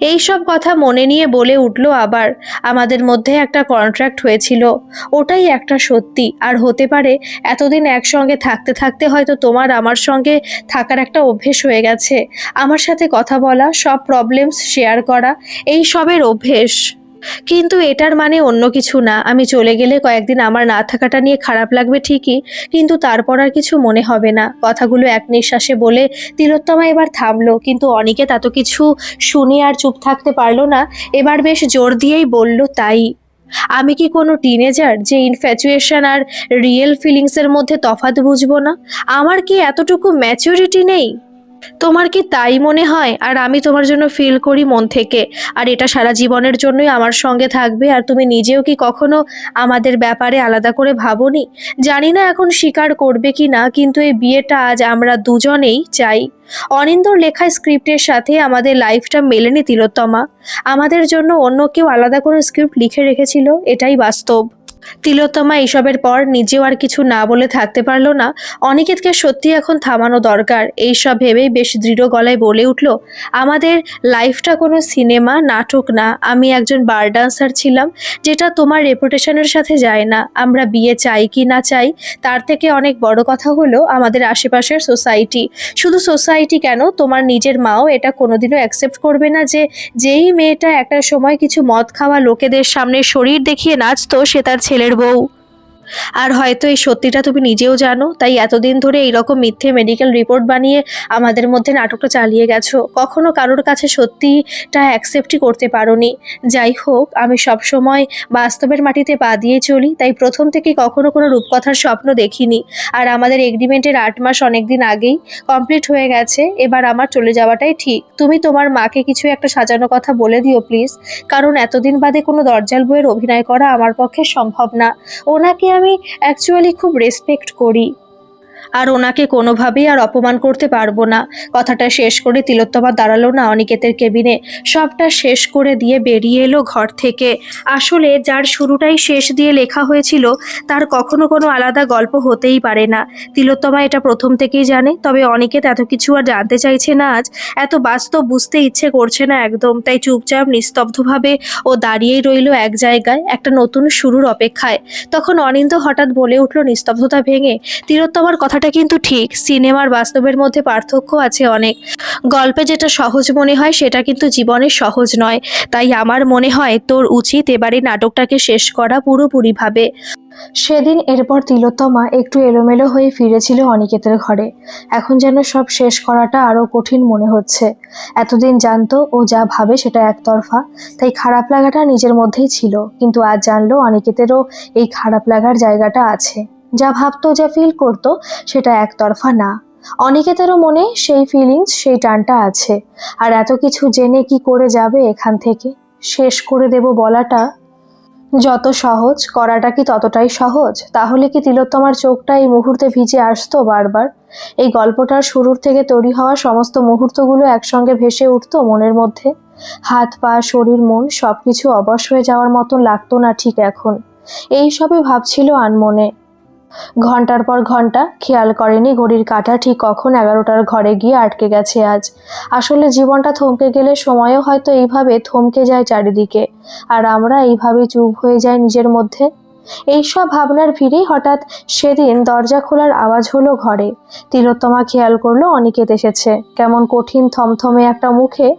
এই সব কথা মনে নিয়ে বলে উঠল আবার, আমাদের মধ্যে একটা কন্ট্রাক্ট হয়েছিল, ওটাই একটা সত্যি। আর হতে পারে এতদিন একসঙ্গে থাকতে থাকতে হয়তো তোমার আমার সঙ্গে থাকার একটা অভ্যেস হয়ে গেছে। আমার সাথে কথা বলা, সব প্রবলেমস শেয়ার করা, এই সবের অভ্যেস। কিন্তু এটার মানে অন্য কিছু না। আমি চলে গেলে কয়েকদিন আমার না থাকাটা নিয়ে খারাপ লাগবে ঠিকই, কিন্তু তারপর আর কিছু মনে হবে না। কথাগুলো এক নিঃশ্বাসে বলে তিলোত্তমা এবার থামলো। কিন্তু অনিকেত এত কিছু শুনে আর চুপ থাকতে পারলো না। এবার বেশ জোর দিয়েই বলল, তাই আমি কি কোনো টিনেজার যে ইনফ্যাচুয়েশন আর রিয়েল ফিলিংসের মধ্যে তফাৎ বুঝবো না? আমার কি এতটুকু ম্যাচুরিটি নেই? তোমার কি তাই মনে হয়? আর আমি তোমার জন্য ফিল করি মন থেকে। আর এটা সারা জীবনের জন্যই আমার সঙ্গে থাকবে। আর তুমি নিজেও কি কখনো আমাদের ব্যাপারে আলাদা করে ভাবোনি? জানি না এখন স্বীকার করবে কি না, কিন্তু এই বিয়েটা আজ আমরা দুজনেই চাই। অনিন্দর লেখা স্ক্রিপ্টের সাথে আমাদের লাইফটা মেলেনি তিলোত্তমা। আমাদের জন্য অন্য কেউ আলাদা কোনো স্ক্রিপ্ট লিখে রেখেছিল, এটাই বাস্তব। তিলোত্তমা এইসবের পর নিজেও আর কিছু না বলে থাকতে পারলো না। অনিকেতকে সত্যি এখন থামানো দরকার। এইসব ভেবেই বেশ দৃঢ় গলায় বলে উঠল, আমাদের লাইফটা কোনো সিনেমা নাটক না। আমি একজন বার ডান্সার ছিলাম, যেটা তোমার রেপুটেশনের সাথে যায় না। আমরা বিয়ে চাই কি না চাই তার থেকে অনেক বড় কথা হলো আমাদের আশেপাশের সোসাইটি। শুধু সোসাইটি কেন, তোমার নিজের মাও এটা কোনোদিনও অ্যাকসেপ্ট করবে না যে যেই মেয়েটা একটা সময় কিছু মদ খাওয়া লোকেদের সামনে শরীর দেখিয়ে নাচতো সে তার ছেলের বউ। আর হয়তো এই সত্যিটা তুমি নিজেও জানো, তাই এতদিন ধরে এইরকম মিথ্যে মেডিকেল রিপোর্ট বানিয়ে আমাদের মধ্যে নাটকটা চালিয়ে গেছো। কখনো কারোর কাছে সত্যিটা অ্যাকসেপ্টই করতে পারোনি। যাই হোক, আমি সবসময় বাস্তবের মাটিতে পা দিয়ে চলি, তাই প্রথম থেকে কখনো কোনো রূপকথার স্বপ্ন দেখিনি। আর আমাদের এগ্রিমেন্টের 8 মাস অনেকদিন আগেই কমপ্লিট হয়ে গেছে। এবার আমার চলে যাওয়াটাই ঠিক। তুমি তোমার মাকে কিছু একটা সাজানো কথা বলে দিও প্লিজ, কারণ এতদিন বাদে কোনো দরজাল বইয়ের অভিনয় করা আমার পক্ষে সম্ভব না। ওনাকে আমি অ্যাকচুয়ালি খুব রেসপেক্ট করি, আর ওনাকে কোনোভাবেই আর অপমান করতে পারবো না। কথাটা শেষ করে তিলোত্তমা দাঁড়ালো না অনিকেতের কেবিনে, সবটা শেষ করে দিয়ে বেরিয়ে এলো ঘর থেকে। আসলে যার শুরুটাই শেষ দিয়ে লেখা হয়েছিল তার কখনো কোনো আলাদা গল্প হতেই পারে না। তিলোত্তমা এটা প্রথম থেকেই জানে, তবে অনিকেত এত কিছু আর জানতে চাইছে না আজ। এত বাস্তব বুঝতে ইচ্ছে করছে না একদম, তাই চুপচাপ নিস্তব্ধভাবে ও দাঁড়িয়েই রইল এক জায়গায়, একটা নতুন শুরুর অপেক্ষায়। তখন অনিন্দ হঠাৎ বলে উঠল নিস্তব্ধতা ভেঙে, তিলোত্তমার কথাটা কিন্তু ঠিক, সিনেমার বাস্তবের মধ্যে পার্থক্য আছে অনেক। গল্পে যেটা সহজ মনে হয় সেটা কিন্তু জীবনে সহজ নয়। তাই আমার মনে হয় তোর উচিত এবারে নাটকটাকে শেষ করা পুরোপুরিভাবে। সেদিন এরপর তিলোত্তমা একটু এলোমেলো হয়ে ফিরেছিল অনিকেতের ঘরে। এখন যেন সব শেষ করাটা আরো কঠিন মনে হচ্ছে। এতদিন জানতো ও যা ভাবে সেটা একতরফা, তাই খারাপ লাগাটা নিজের মধ্যেই ছিল, কিন্তু আজ জানলো অনিকেতেরও এই খারাপ লাগার জায়গাটা আছে। যা ভাবতো, যা ফিল করতো, সেটা একতরফা না। অনিকেতেরও মনে সেই ফিলিংস, সেই টানটা আছে। আর এত কিছু জেনে কি করে যাবে এখান থেকে? শেষ করে দেব বলাটা যত সহজ, করাটা কি ততটাই সহজ? তাহলে কি তিলোত্তমার চোখটা এই মুহূর্তে ভিজে আসতো বারবার? এই গল্পটার শুরুর থেকে তৈরি হওয়া সমস্ত মুহূর্তগুলো একসঙ্গে ভেসে উঠতো মনের মধ্যে। হাত পা শরীর মন সবকিছু অবশ হয়ে যাওয়ার মতন লাগতো না ঠিক এখন। এই সবই ভাবছিল আনমনে। ঘন্টার পর ঘন্টা খেয়াল করেনি ঘড়ির কাঁটা ঠিক কখন 11টার ঘরে গিয়ে আটকে গেছে আজ। আসলে জীবনটা থমকে গেলে সময়ও হয়তো এইভাবে থমকে যায় চারিদিকে, আর আমরা এইভাবেই চুপ হয়ে যাই নিজের মধ্যে। এইসব ভাবনার ভিড়েই হঠাৎ সেদিন দরজা খোলার আওয়াজ হলো ঘরে। তিলোত্তমা খেয়াল করলো অনিকেত এসেছে, কেমন কঠিন থমথমে একটা মুখে।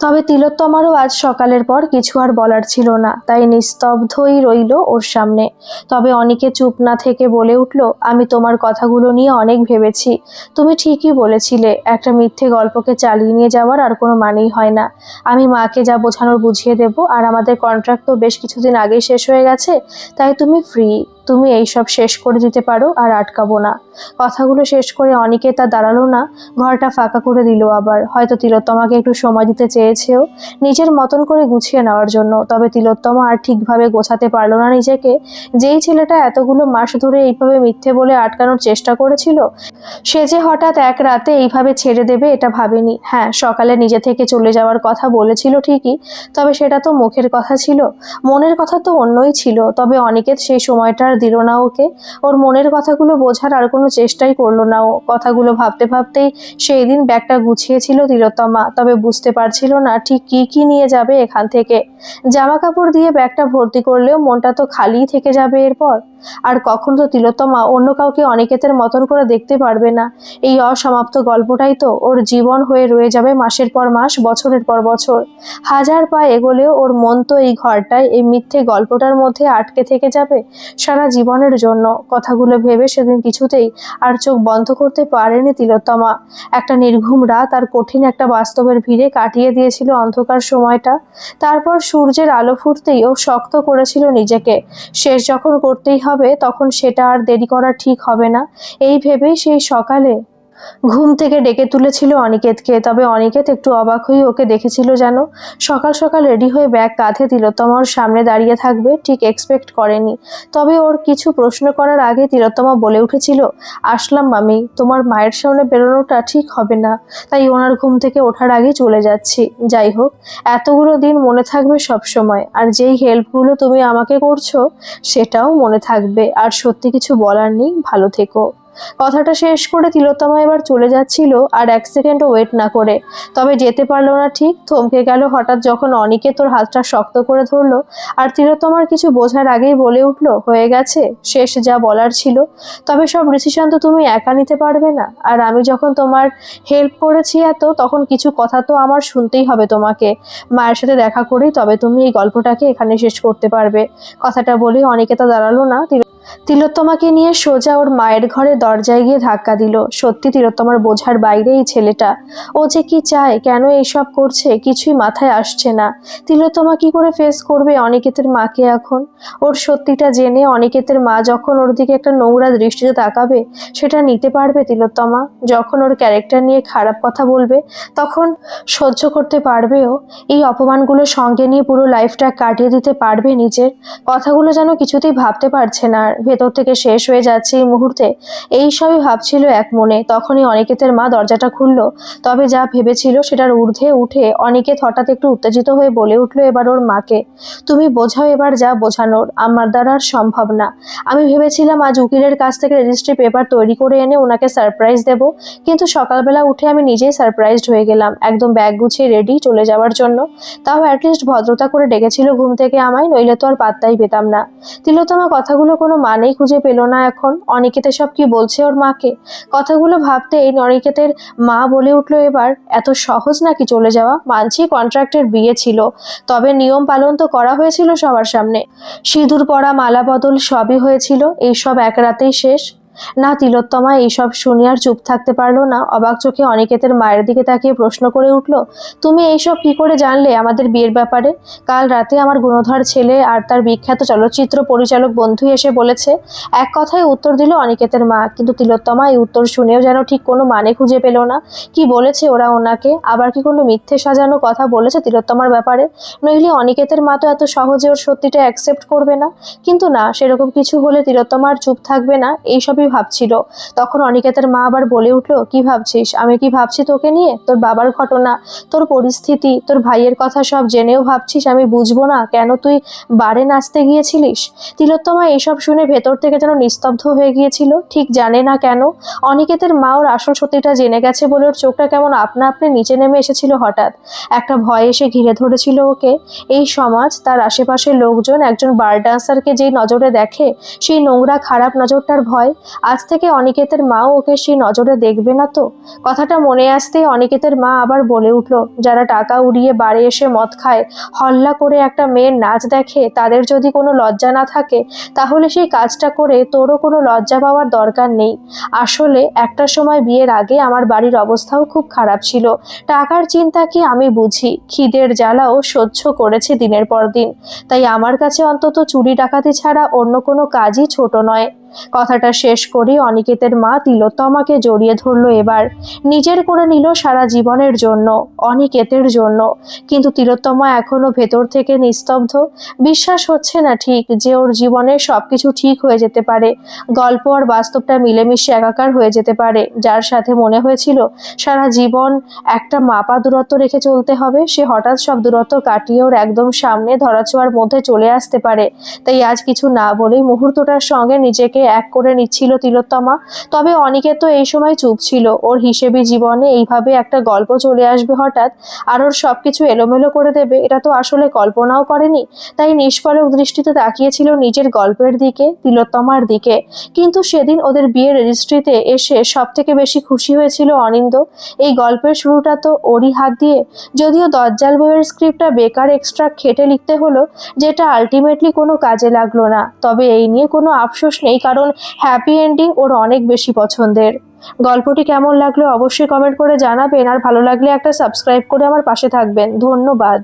তবে তিলোত্তমারও আজ সকালের পর কিছু আর বলার ছিল না, তাই নিস্তব্ধই রইল ওর সামনে। তবে অনিকে চুপ না থেকে বলে উঠল, আমি তোমার কথাগুলো নিয়ে অনেক ভেবেছি। তুমি ঠিকই বলেছিলে, একটা মিথ্যে গল্পকে চালিয়ে নিয়ে যাওয়ার আর কোনো মানেই হয় না। আমি মাকে যা বোঝানোর বুঝিয়ে দেব, আর আমাদের কন্ট্রাক্ট তো বেশ কিছুদিন আগেই শেষ হয়ে গেছে, তাই তুমি ফ্রি। তুমি এইসব শেষ করে দিতে পারো, আর আটকাবো না। কথাগুলো শেষ করে অনিকে তা দাঁড়ালো না, ঘরটা ফাঁকা করে দিল আবার। হয়তো তিলোত্তমাকে একটু সময় দিতে চেয়েছেও, নিজের মতন করে গুছিয়ে নেওয়ার জন্য। তবে তিলোত্তমা আর ঠিকভাবে গোছাতে পারলো না নিজেকে। যেই ছেলেটা এতগুলো মাস ধরে এইভাবে মিথ্যে বলে আটকানোর চেষ্টা করেছিল, সে যে হঠাৎ এক রাতে এইভাবে ছেড়ে দেবে এটা ভাবেনি। হ্যাঁ, সকালে নিজে থেকে চলে যাওয়ার কথা বলেছিল ঠিকই, তবে সেটা তো মুখের কথা ছিল, মনের কথা তো অন্যই ছিল। তবে অনিকেত সেই সময়টা আর দিল না ওকে। ওর মনের কথাগুলো বোঝার আর কোনো চেষ্টাই করলো না ও। কথাগুলো ভাবতে ভাবতেই সেই দিন ব্যাগটা গুছিয়েছিল তিলোত্তমা, তবে বুঝতে পারছিল না ঠিক কি কি নিয়ে যাবে এখান থেকে। জামা কাপড় দিয়ে ব্যাগটা ভর্তি করলেও মনটা তো খালিই থেকে যাবে এরপর। আর কখন তো তিলোত্তমা অন্য কাউকে অনিকেতের মতন করে দেখতে পারবে না। এই অসমাপ্ত গল্পটাই তো ওর জীবন হয়ে রয়ে যাবে মাসের পর মাস, বছরের পর বছর। হাজার পা এগোলেও ওর মন তো এই ঘরটায়, এই মিথ্যে গল্পটার মধ্যে আটকে থেকে যাবে সারা জীবনের জন্য। কথাগুলো ভেবে সেদিন কিছুতেই আর চোখ বন্ধ করতে পারেনি তিলোত্তমা। একটা নির্ঘুম রাত আর কঠিন একটা বাস্তবের ভিড়ে কাটিয়ে দিয়েছিল অন্ধকার সময়টা। তারপর সূর্যের আলো ফুটতেই ও শক্ত করেছিল নিজেকে। শেষ যখন করতেই হবে, তখন সেটা আর দেরি করা ঠিক হবে না। এই ভেবেই সেই সকালে ঘুম থেকে ডেকে তুলেছিল অনিকেতকে। তবে অনিকেত একটু অবাক হয়ে ওকে দেখেছিল যেন। সকাল সকাল রেডি হয়ে ব্যাগ কাঁধে তিলোত্তমা ওর সামনে দাঁড়িয়ে থাকবে ঠিক এক্সপেক্ট করেনি। তবে ওর কিছু প্রশ্ন করার আগে তিলোত্তমা বলে উঠেছিল, আসলাম মামি, তোমার মায়ের সামনে বেরোনোটা ঠিক হবে না, তাই ওনার ঘুম থেকে ওঠার আগে চলে যাচ্ছি। যাই হোক, এতগুলো দিন মনে থাকবে সব সময়, আর যেই হেল্পগুলো তুমি আমাকে করছো সেটাও মনে থাকবে। আর সত্যি কিছু বলার নেই, ভালো থেকো। কথাটা শেষ করে তিলোত্তমা এবার চলে যাচ্ছিল, আর এক সেকেন্ডও ওয়েট না করে। তবে যেতে পারলো না ঠিক, থমকে গেল হঠাৎ যখন অনিকেত ওর হাতটা শক্ত করে ধরলো। আর তিলোত্তমার কিছু বোঝার আগেই বলে উঠলো, হয়ে গেছে, শেষ যা বলার ছিল। তবে সব ডিসিশন তো তুমি একা নিতে পারবে না, আর আমি যখন তোমার হেল্প করেছি এত, তখন কিছু কথা তো আমার শুনতেই হবে তোমাকে। মায়ের সাথে দেখা করেই তবে তুমি এই গল্পটাকে এখানে শেষ করতে পারবে। কথাটা বলে অনিকেতা দাঁড়ালো না, তিলোত্তমাকে নিয়ে সোজা ওর মায়ের ঘরে দরজায় গিয়ে ধাক্কা দিল। সত্যি তিলোত্তমার বোঝার বাইরে এই ছেলেটা। ও যে কি চায়, কেন এইসব করছে, কিছুই মাথায় আসছে না। তিলোত্তমা কি করে ফেস করবে অনিকেতের মাকে এখন? ওর সত্যিটা জেনে অনিকেতের মা যখন ওর দিকে একটা নোংরা দৃষ্টিতে তাকাবে, সেটা নিতে পারবে তিলোত্তমা? যখন ওর ক্যারেক্টার নিয়ে খারাপ কথা বলবে, তখন সহ্য করতে পারবেও? এই অপমানগুলো সঙ্গে নিয়ে পুরো লাইফটা কাটিয়ে দিতে পারবে নিজের? কথাগুলো যেন কিছুতেই ভাবতে পারছে না, আর ভেতর থেকে শেষ হয়ে যাচ্ছে এই মুহূর্তে। এই সবই ভাবছিল এক মনে, তখনই অনিকেতের মা দরজাটা খুলল। তবে যা ভেবেছিল সেটার ঊর্ধ্বে উঠে অনিকেত হঠাৎ একটু উত্তেজিত হয়ে বলে উঠলো এবার ওর মাকে, তুমি বোঝাও এবার যা বোঝানোর, আমার দ্বারা আর সম্ভব না। আমি ভেবেছিলাম আজ উকিলের কাছ থেকে রেজিস্ট্রি পেপার তৈরি করে এনে ওনাকে সারপ্রাইজ দেব, কিন্তু সকালবেলা উঠে আমি নিজেই সারপ্রাইজড হয়ে গেলাম, একদম ব্যাগ গুছিয়ে রেডি চলে যাওয়ার জন্য। তাও অ্যাটলিস্ট ভদ্রতা করে ডেকেছিল ঘুম থেকে আমায়, নইলে তো আর পাত্তাই পেতাম না। তিলোত্তমা কথাগুলো কোনো মানেই খুঁজে পেল না এখন। অনিকেত সব কি বলছে ওর মাকে? কথাগুলো ভাবতেই অনিকেতের মা বলে উঠলো এবার, এত সহজ নাকি চলে যাওয়া? মানছি কন্ট্রাক্টের বিয়ে ছিল, তবে নিয়ম পালন তো করা হয়েছিল সবার সামনে। সিঁদুর পরা, মালা বদল সবই হয়েছিল, এইসব এক রাতেই শেষ? না, তিলোত্তমা এইসব শুনে আর চুপ থাকতে পারলো না। অবাক চোখে অনিকেতের মায়ের দিকে তাকিয়ে প্রশ্ন করে উঠল, তুমি এইসব কি করে জানলে আমাদের বিয়ের ব্যাপারে? কাল রাতে আমার গুণধর ছেলে আর তার বিখ্যাত চলচ্চিত্র পরিচালক বন্ধু এসে বলেছে। এক কথায় উত্তর দিল অনিকেতের মা, কিন্তু তিলোত্তমা এই উত্তর শুনেও যেন ঠিক কোনো মানে খুঁজে পেল না। কি বলেছে ওরা ওনাকে? আবার কি কোনো মিথ্যে সাজানো কথা বলেছে তিলোত্তমার ব্যাপারে? নইলে অনিকেতের মা তো এত সহজে ওর সত্যিটা অ্যাকসেপ্ট করবে না। কিন্তু না, সেরকম কিছু হলে তিলোত্তমা আর চুপ থাকবে না, এইসবই ভাবছিল। তখন অনিকেতের মা আবার বলে উঠলো, কি ভাবছিস? আমি কি ভাবছি তোকে নিয়ে? তোর বাবার ঘটনা, তোর পরিস্থিতি, তোর ভাইয়ের কথা সব জেনেও ভাবছিস আমি বুঝবো না কেন তুই বারে নাচতে গিয়েছিলিস? তিলোত্তমা এইসব শুনে ভেতর থেকে যেন নিস্তব্ধ হয়ে গিয়েছিল, ঠিক জানে না কেন। অনিকেতের মা ওর আসল সত্যিটা জেনে গেছে বলে ওর চোখটা কেমন আপনা আপনি নিচে নেমে এসেছিল হঠাৎ। একটা ভয় এসে ঘিরে ধরেছিল ওকে। এই সমাজ, তার আশেপাশের লোকজন একজন বার ডান্সারকে যেই নজরে দেখে, সেই নোংরা খারাপ নজরটার ভয়। আজ থেকে অনিকেতের মাও ওকে সেই নজরে দেখবে না তো? কথাটা মনে আসতেই অনিকেতের মা আবার বলে উঠল, যারা টাকা উড়িয়ে বাড়ি এসে মদ খায়, হল্লা করে একটা মেয়ের নাচ দেখে, তাদের যদি কোনো লজ্জা না থাকে, তাহলে সেই কাজটা করে তোরও কোনো লজ্জা পাওয়ার দরকার নেই। আসলে একটা সময় বিয়ের আগে আমার বাড়ির অবস্থাও খুব খারাপ ছিল। টাকার চিন্তা কি আমি বুঝি, খিদের জ্বালাও সহ্য করেছি দিনের পর দিন। তাই আমার কাছে অন্তত চুরি ডাকাতি ছাড়া অন্য কোনো কাজই ছোট নয়। কথাটা শেষ করে অনিকেতের মা তিলোত্তমাকে জড়িয়ে ধরলো এবার। নিজের করে নিল সারা জীবনের জন্য, অনিকেতের জন্য। কিন্তু তিলোত্তমা এখনো ভেতর থেকে নিস্তব্ধ। বিশ্বাস হচ্ছে না ঠিক যে ওর জীবনে সবকিছু ঠিক হয়ে যেতে পারে। গল্প আর বাস্তবটা মিলেমিশে একাকার হয়ে যেতে পারে। যার সাথে মনে হয়েছিল সারা জীবন একটা মাপা দূরত্ব রেখে চলতে হবে, সে হঠাৎ সব দূরত্ব কাটিয়ে ওর একদম সামনে ধরাছোঁয়ার মধ্যে চলে আসতে পারে। তাই আজ কিছু না বলেই মুহূর্তটার সঙ্গে নিজেকে এক করে নিচ্ছিল তিলোত্তমা। তবে অনিকেত তো এই সময় চুপ ছিল। ওর হিসেবে জীবনে এইভাবে একটা গল্প চলে আসবে হঠাৎ, আর ওর সবকিছু এলোমেলো করে দেবে, এটা তো আসলে কল্পনাও করেনি। তাই নিষ্পলক দৃষ্টিতে তাকিয়েছিল নিজের গল্পের দিকে, তিলোত্তমার দিকে। কিন্তু সেদিন ওদের বিয়ের রেজিস্ট্রিতে এসে সব থেকে বেশি খুশি হয়েছিল অনিন্দ। এই গল্পের শুরুটা তো ওরই হাত দিয়ে। যদিও দজ্জাল বইয়ের স্ক্রিপ্টটা বেকার এক্সট্রা খেটে লিখতে হলো, যেটা আলটিমেটলি কোনো কাজে লাগলো না, তবে এই নিয়ে কোনো আফসোস নেই, কারণ হ্যাপি এন্ডিং ওর অনেক বেশি পছন্দের। গল্পটি কেমন লাগলো অবশ্যই কমেন্ট করে জানাবেন, আর ভালো লাগলে একটা সাবস্ক্রাইব করে আমার পাশে থাকবেন। ধন্যবাদ।